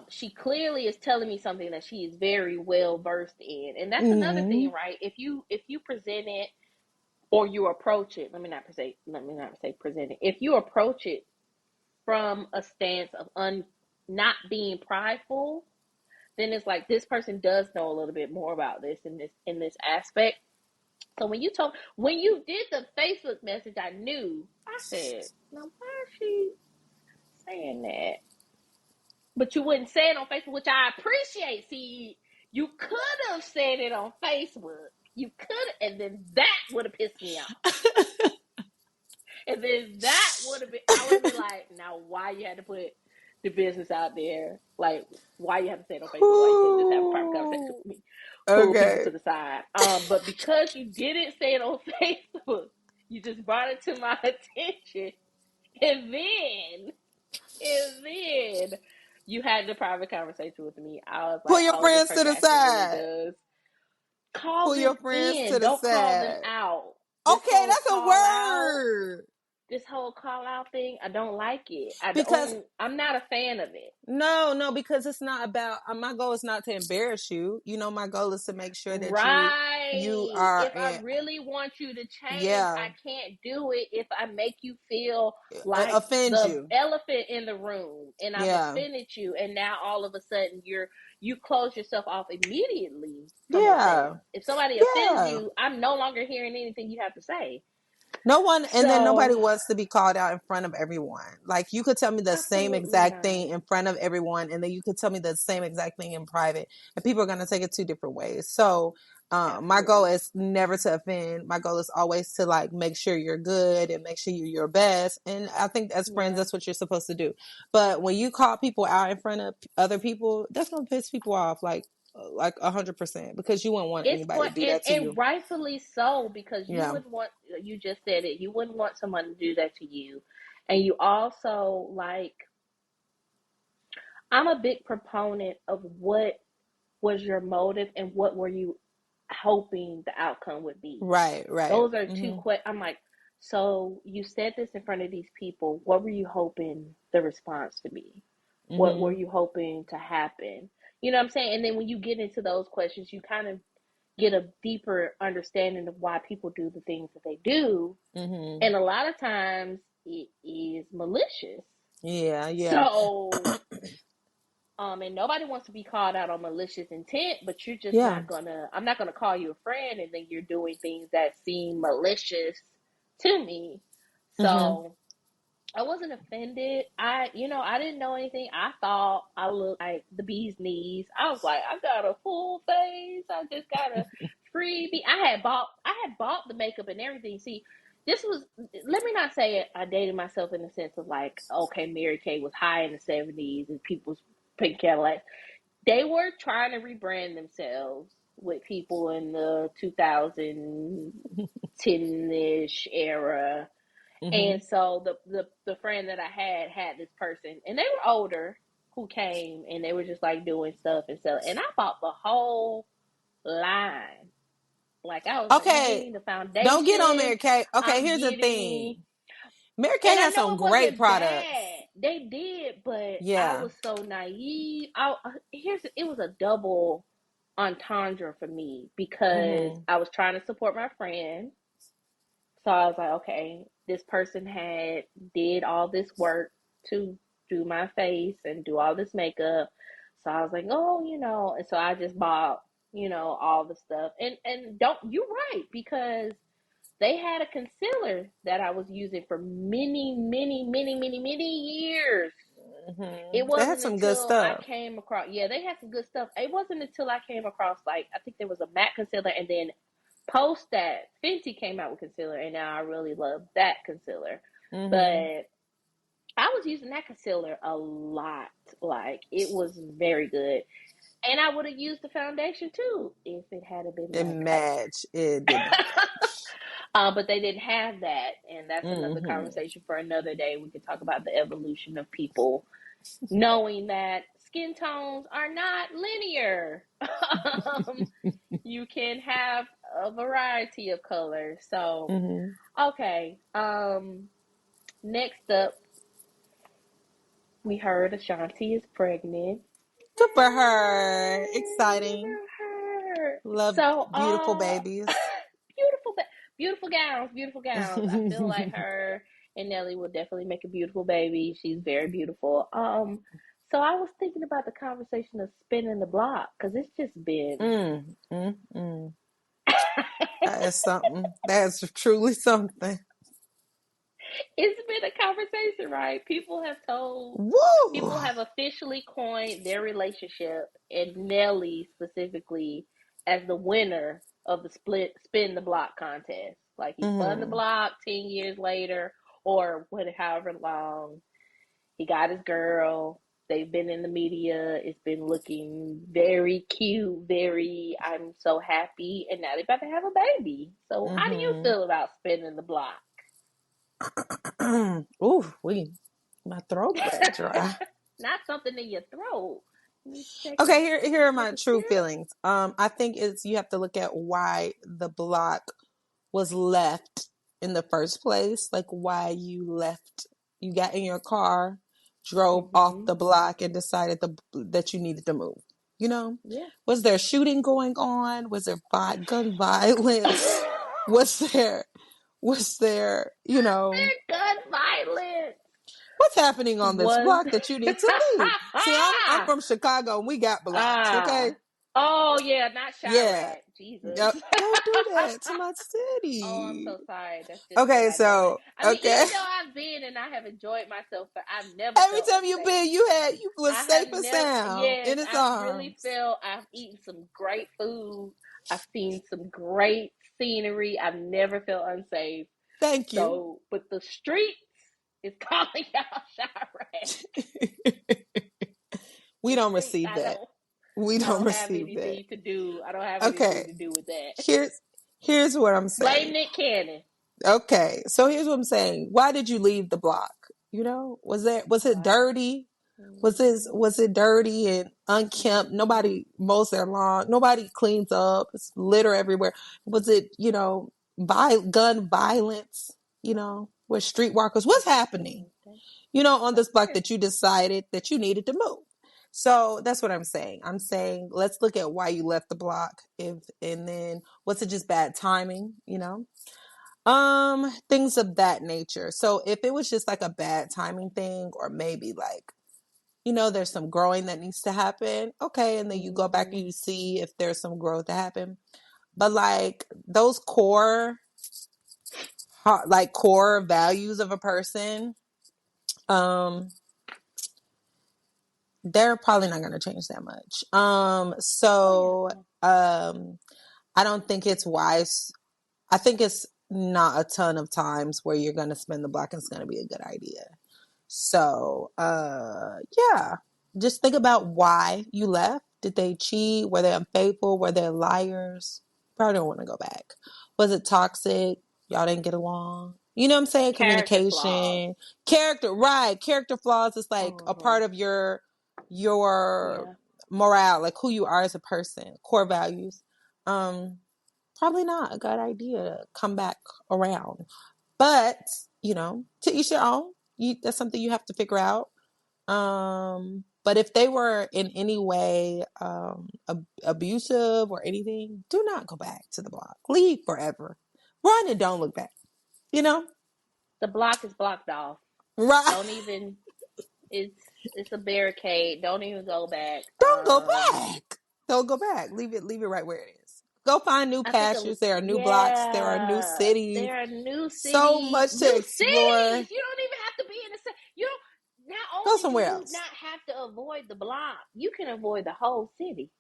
D: She clearly is telling me something that she is very well versed in. And that's another
C: Mm-hmm.
D: thing, right? If you present it or you approach it, let me not say present it. If you approach it from a stance of not being prideful, then it's like this person does know a little bit more about this in this aspect. So when you did the Facebook message, I knew. I said, now why is she saying that? But you wouldn't say it on Facebook, which I appreciate. See, you could have said it on Facebook. You could, and then that would have pissed me off. And then that would have been, I would have been like, now why you had to put the business out there? Like, why you have to say it on Facebook? Why you couldn't just have a private conversation
C: Ooh.
D: with me? Pull people
C: Okay.
D: to the side. But because you didn't say it on Facebook, you just brought it to my attention. And then you had the private conversation with me. I was
C: Pull
D: like,
C: your
D: oh, this
C: friends to
D: person
C: the
D: actually really
C: side.
D: does. Call
C: Pull
D: them
C: your friends
D: in.
C: to the
D: Don't call them
C: side.
D: out. This
C: Okay,
D: whole
C: that's a
D: call out,
C: word.
D: this whole call out thing, I don't like it.
C: Because
D: I'm not a fan of it.
C: no, because it's not about. My goal is not to embarrass you. You know, my goal is to make sure that you
D: Right.
C: are
D: If I
C: in.
D: really want you to change,
C: Yeah,
D: I can't do it if I make you feel like
C: offend
D: the
C: you.
D: elephant in the room and I've
C: Yeah,
D: offended you and now all of a sudden you close yourself off immediately from offense.
C: yeah,
D: If somebody offends
C: yeah.
D: you, I'm no longer hearing anything you have to say.
C: No one, and then nobody
D: So,
C: wants to be called out in front of everyone. Like you could tell me the same
D: absolutely
C: exact
D: not.
C: thing in front of everyone, and then you could tell me the same exact thing in private, and people are going to take it two different ways. So, my goal
D: Absolutely.
C: is never to offend. My goal is always to like make sure you're good and make sure you're your best. And I think as friends,
D: Yeah.
C: that's what you're supposed to do. But when you call people out in front of other people, that's going to piss people off. Like 100% because you wouldn't want
D: It's
C: anybody
D: going
C: to do that to
D: and
C: you.
D: rightfully so because you
C: Yeah.
D: wouldn't want, you just said it, you wouldn't want someone to do that to you. And you also like, I'm a big proponent of what was your motive and what were you hoping the outcome would be.
C: Right. Right.
D: Those are two
C: Hmm.
D: questions. I'm like, so you said this in front of these people. What were you hoping the response to be? What were
C: Hmm.
D: you hoping to happen? You know what I'm saying? And then when you get into those questions, you kind of get a deeper understanding of why people do the things that they do.
C: Hmm.
D: And a lot of times it is malicious.
C: Yeah, yeah,
D: So, and nobody wants to be called out on malicious intent, but you're just
C: yeah.
D: not gonna, I'm not gonna call you a friend and then you're doing things that seem malicious to me.
C: Hmm.
D: So, I wasn't offended. I didn't know anything. I thought I looked like the bee's knees. I was like, I got a full face. I just got a freebie. I had bought the makeup and everything. See, this was, let me not say it, I dated myself in the sense of like, okay, Mary Kay was high in the 70s and people was pink Cadillacs. They were trying to rebrand themselves with people in the 2010-ish era.
C: Mm-hmm.
D: And so the friend that I had this person, and they were older, who came and they were just like doing stuff and selling. And I bought the whole line. Like I was like, I'm
C: Okay,
D: getting the
C: don't get on
D: foundation.
C: Mary Kay. Okay,
D: I'm
C: here's the
D: getting,
C: thing. Mary Kay
D: and I
C: has
D: know
C: some
D: it
C: great
D: wasn't
C: products.
D: bad. They did, but I
C: Yeah.
D: was so naive. It was a double entendre for me because
C: Mm-hmm.
D: I was trying to support my friend. So I was like, okay, this person had did all this work to do my face and do all this makeup. So I was like, oh, and so I just bought, all the stuff. And don't you're right, because they had a concealer that I was using for many, many, many, many, many years. It
C: Mm-hmm. They had
D: wasn't
C: some good
D: until I
C: stuff.
D: came across, yeah, they had some good stuff. It wasn't until I came across, like, I think there was a matte concealer, and then post that, Fenty came out with concealer, and now I really love that concealer.
C: Mm-hmm.
D: But I was using that concealer a lot. Like, it was very good. And I would have used the foundation too if it had been
C: It
D: my color.
C: matched. It did not match.
D: But they didn't have that, and that's another
C: Mm-hmm.
D: conversation for another day. We could talk about the evolution of people knowing that skin tones are not linear. um, you can have a variety of colors. So,
C: Mm-hmm.
D: okay. Next up, we heard Ashanti is pregnant.
C: Good for her. Exciting.
D: Yay for her.
C: Love
D: So,
C: beautiful babies.
D: beautiful, beautiful gowns, beautiful gowns. I feel like her and Nelly will definitely make a beautiful baby. She's very beautiful. So I was thinking about the conversation of spinning the block because it's just been
C: Mm, mm, mm. That is something. That is truly something.
D: it's been a conversation, right?
C: Woo!
D: People have officially coined their relationship, and Nelly specifically, as the winner of the spin the block contest. Like, he spun the
C: Mm-hmm.
D: block 10 years later, or however long. He got his girl. They've been in the media. It's been looking very cute, very, I'm so happy, and now they're about to have a baby. So, how do you
C: Mm-hmm.
D: feel about spinning the block?
C: Ooh, my throat got dry.
D: Not something in your throat. You need to
C: Okay, here are
D: take
C: my
D: a
C: true
D: sip.
C: feelings. I think it's you have to look at why the block was left in the first place, like why you left. You got in your car, drove off
D: Mm-hmm.
C: the block, and decided that you needed to move. You know,
D: Yeah.
C: was there shooting going on? Was there gun violence? Was there you know
D: Their gun violence
C: what's happening on this
D: was.
C: block that you need to leave? See, I'm from Chicago and we got blocks, okay?
D: Ah. Oh yeah, not
C: Yeah.
D: Chirac. Jesus.
C: Yep. Don't do that to my
D: Oh, I'm
C: city.
D: so sorry. That's just what
C: Okay,
D: I know.
C: so
D: I mean,
C: okay.
D: even though I've been and I have enjoyed myself, but I've never
C: Every
D: felt
C: time you've
D: unsafe.
C: been, you was
D: I have
C: safe and
D: never,
C: sound
D: yes,
C: in his
D: I've really
C: arms.
D: felt, I've eaten some great food. I've seen some great scenery. I've never felt unsafe.
C: Thank you.
D: So, but the streets is calling out Chirac.
C: We
D: The
C: don't
D: streets,
C: receive that. We
D: I
C: don't
D: don't have
C: receive that.
D: anything to do. I don't have anything
C: Okay.
D: to do with that.
C: Here's here's what I'm
D: Blame
C: saying.
D: Nick Cannon.
C: Okay, so here's what I'm saying. Why did you leave the block? You know, was it
D: Wow.
C: dirty?
D: Mm-hmm.
C: Was it dirty and unkempt?
D: Mm-hmm.
C: Nobody mows their lawn. Nobody cleans up. It's litter everywhere. Was it gun violence? Where streetwalkers? What's happening? On this
D: That's
C: block
D: fair.
C: that you decided that you needed to move. So that's what I'm saying. I'm saying let's look at why you left the block. If and then was it just bad timing? Things of that nature. So if it was just like a bad timing thing, or maybe like, there's some growing that needs to happen, okay, and then you go back
D: Mm-hmm.
C: and you see if there's some growth to happen. But like those core values of a person, Um, they're probably not going to change that much. So,
D: Oh
C: I don't think it's wise. I think it's not a ton of times where you're going to spin the block and it's going to be a good idea. So, yeah, just think about why you left. Did they cheat? Were they unfaithful? Were they liars? Probably don't want to go back. Was it toxic? Y'all didn't get along. You know what I'm saying?
D: character flaws.
C: Communication, character, right? Character flaws is like a
D: Mm-hmm.
C: part of your
D: Yeah.
C: morale, like who you are as a person, core values. Um, Probably not a good idea to come back around. But, to each their own. That's something you have to figure out. But if they were in any way abusive or anything, do not go back to the block. Leave forever. Run and don't look back. You know?
D: The block is blocked off.
C: Right.
D: Don't even. It's a barricade. Don't even go back.
C: Don't go back. Don't go back. Leave it right where it is. Go find new
D: I think
C: pastures. There are new blocks. There are new
D: yeah,
C: cities.
D: there are new
C: So
D: cities,
C: much to
D: new
C: explore.
D: cities. You don't even have to be in the city. You don't. Not
C: Go
D: only do
C: somewhere
D: you
C: else.
D: not have to avoid the block, you can avoid the whole city.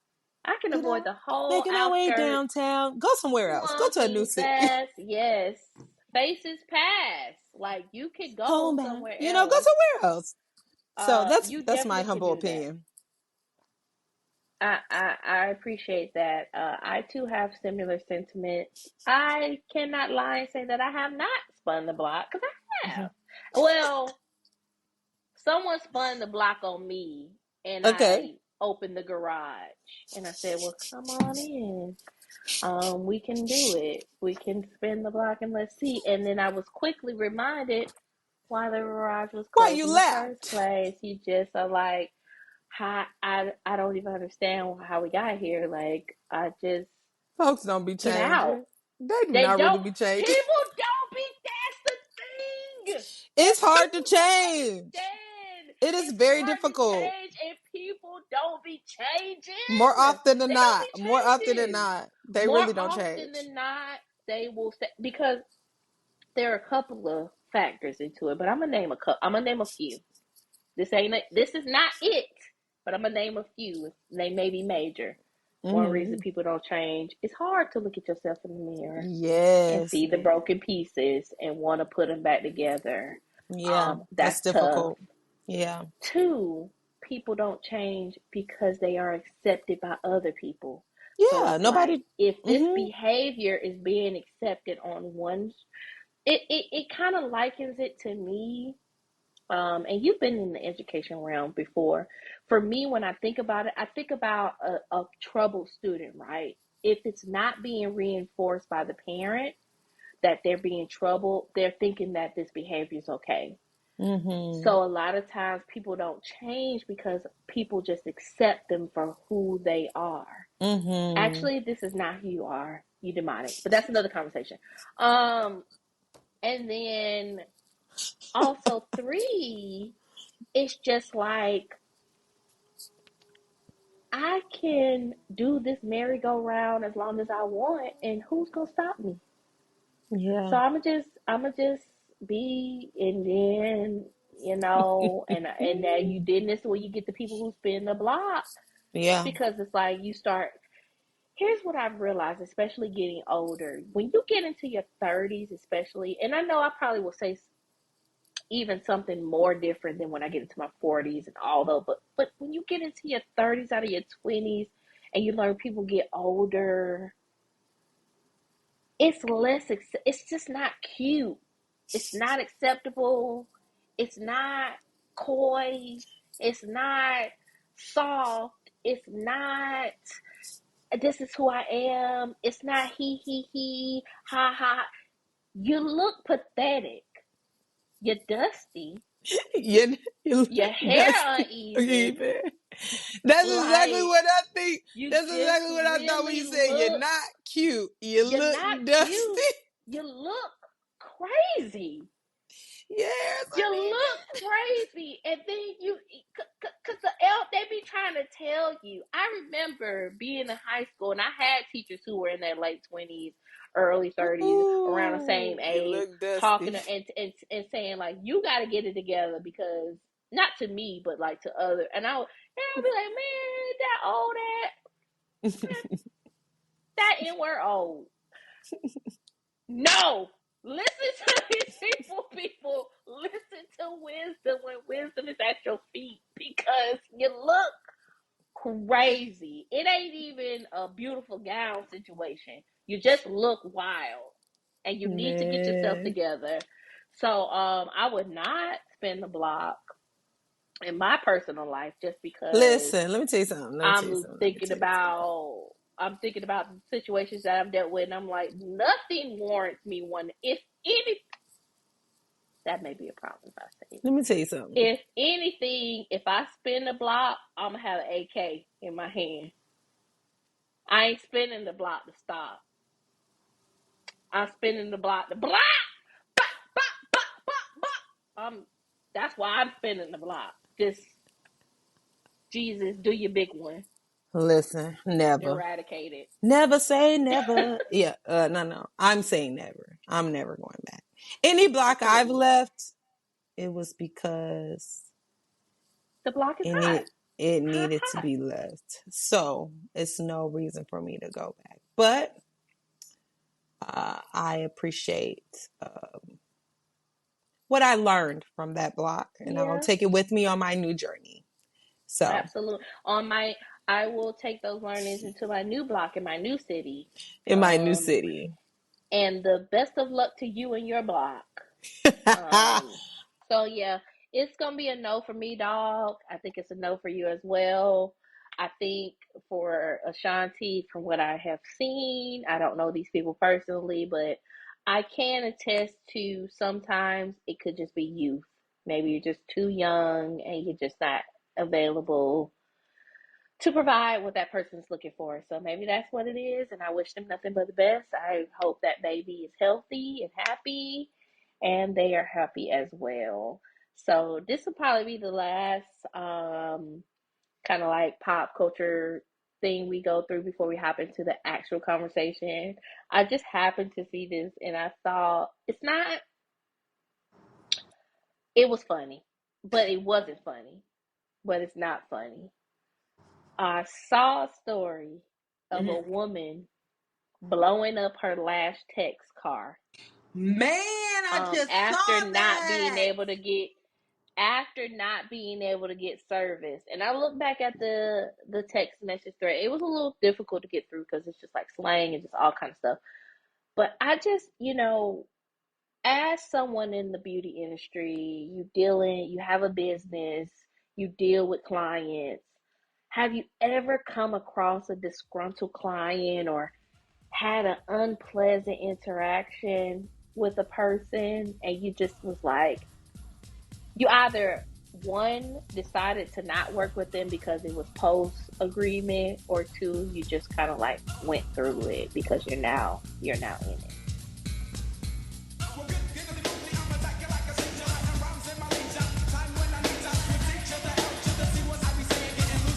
D: I can
C: You
D: avoid
C: know,
D: the whole
C: making our way
D: outskirts.
C: downtown. Go somewhere else. Go to a new
D: Walking
C: city.
D: fast, yes. Faces pass. Like you could go
C: Homebound.
D: somewhere
C: Go
D: else.
C: somewhere else. So
D: You
C: that's my
D: definitely can
C: humble
D: do that.
C: opinion.
D: I appreciate that. I too have similar sentiments. I cannot lie and say that I have not spun the block because I
C: Mhm.
D: have. Well, someone spun the block on me, and
C: Okay.
D: I opened the garage and I said, "Well, come on in. We can do it. We can spin the block and let's see." And then I was quickly reminded why the garage was
C: Why
D: closed
C: you
D: in the first
C: left?
D: place. You just are like, how I don't even understand how we got here. Like I just
C: Folks don't be
D: get out.
C: changing. They do
D: They
C: not really
D: don't.
C: be changing.
D: People don't be. That's the thing.
C: It's
D: And
C: hard to
D: people don't
C: change.
D: understand.
C: It is
D: It's
C: very
D: hard to
C: difficult.
D: change, and people don't be
C: More
D: changing.
C: often than
D: They don't
C: not.
D: be
C: More often than
D: changing.
C: not. They
D: More
C: really don't
D: often
C: change.
D: than not, they will say because there are a couple of factors into it. But I'm gonna name a couple. I'm gonna name a few. This is not it, but I'm gonna name a few. They may be major. One reason
C: Hmm.
D: people don't change, it's hard to look at yourself in the mirror and
C: Yes.
D: see the broken pieces and want to put them back together.
C: Yeah. That's
D: That's tough.
C: difficult. Yeah.
D: Two, people don't change because they are accepted by other people. So
C: Yeah.
D: it's like
C: Nobody.
D: if this
C: Hmm.
D: behavior is being accepted on one, it kind of likens it to me, and you've been in the education realm before. For me, when I think about it, I think about a troubled student, right? If it's not being reinforced by the parent that they're being troubled, they're thinking that this behavior is okay.
C: Hmm.
D: So a lot of times people don't change because people just accept them for who they are.
C: Hmm.
D: Actually, this is not who you are. You demonic, but that's another conversation. Um, and then also three, it's just like I can do this merry-go-round as long as I want, and who's gonna stop me? So
C: Yeah.
D: I'm gonna just be, and then and that you did this where you get the people who spin the block
C: Yeah.
D: because it's like you start. Here's what I've realized, especially getting older. When you get into your 30s, especially, and I know I probably will say even something more different than when I get into my 40s and although but when you get into your 30s out of your 20s and you learn people get older, it's less it's just not cute. It's not acceptable. It's not coy. It's not soft. It's not this is who I am. It's not he ha ha. You look pathetic. You're dusty.
C: you, you
D: Your
C: look
D: hair
C: dusty.
D: uneven.
C: Even. That's exactly
D: Like
C: what I think.
D: you
C: That's
D: just
C: exactly what I thought when
D: really
C: you said you're
D: look.
C: not cute. You
D: You're
C: look
D: not
C: dusty.
D: cute. You look crazy.
C: Yes,
D: You look crazy, and then you, cause the elf they be trying trying to tell you. I remember being in high school, and I had teachers who were in their late 20s, early 30s, around the same
C: Ooh, you
D: age,
C: look dusty.
D: talking to, and saying like, "You got to get it together," because not to me, but like to other. And I'd be like, "Man, that old that N-word old." No, listen to these people. Listen to wisdom when wisdom is at your feet, because you look crazy. It ain't even a beautiful gown situation. You just look wild, and you need to get yourself
C: Man.
D: together. So, I would not spin the block in my personal life just because
C: Listen, let me tell you something. Let me tell you
D: I'm
C: something. Let me
D: thinking
C: tell you something.
D: about I'm thinking about the situations that I've dealt with, and I'm like, nothing warrants me one. If any, that may be a problem if I say it.
C: Let me tell you something.
D: If anything, if I spin the block, I'm gonna have an AK in my hand. I ain't spinning the block to stop. I'm spinning the block to block. Bop, bop, bop, bop, bop. That's why I'm spinning the block. Just Jesus, do your big one.
C: Listen, never.
D: Eradicate it.
C: Never say never. Yeah, no. I'm saying never. I'm never going back. Any block I've
D: Absolutely.
C: left, it was because
D: The block is
C: it
D: hot.
C: need, it
D: Hot,
C: needed to
D: hot.
C: be left. So it's no reason for me to go back. But I appreciate what I learned from that block, and I'll
D: Yeah,
C: take it with me on my new journey. So
D: absolutely. I will take those learnings into my new block in my new city.
C: in my new
D: Um,
C: city.
D: and the best of luck to you and your block. Um, so yeah, it's gonna be a no for me, dog. I think it's a no for you as well. I think for Ashanti, from what I have seen, I don't know these people personally, but I can attest to sometimes it could just be youth. Maybe you're just too young and you're just not available to provide what that person's looking for. So maybe that's what it is, and I wish them nothing but the best. I hope that baby is healthy and happy, and they are happy as well. So this will probably be the last kind of like pop culture thing we go through before we hop into the actual conversation. I just happened to see this, and I thought it was funny, but it wasn't funny, but it's not funny. I saw a story of a
C: Mhm.
D: woman blowing up her Lash Text car
C: Man, I just
D: after
C: saw
D: not being
C: that.
D: able to get service. And I look back at the text message thread. It was a little difficult to get through because it's just like slang and just all kind of stuff. But I just, as someone in the beauty industry, you have a business, you deal with clients. Have you ever come across a disgruntled client or had an unpleasant interaction with a person and you just was like, you either one decided to not work with them because it was post agreement, or two, you just kind of like went through it because you're now in it.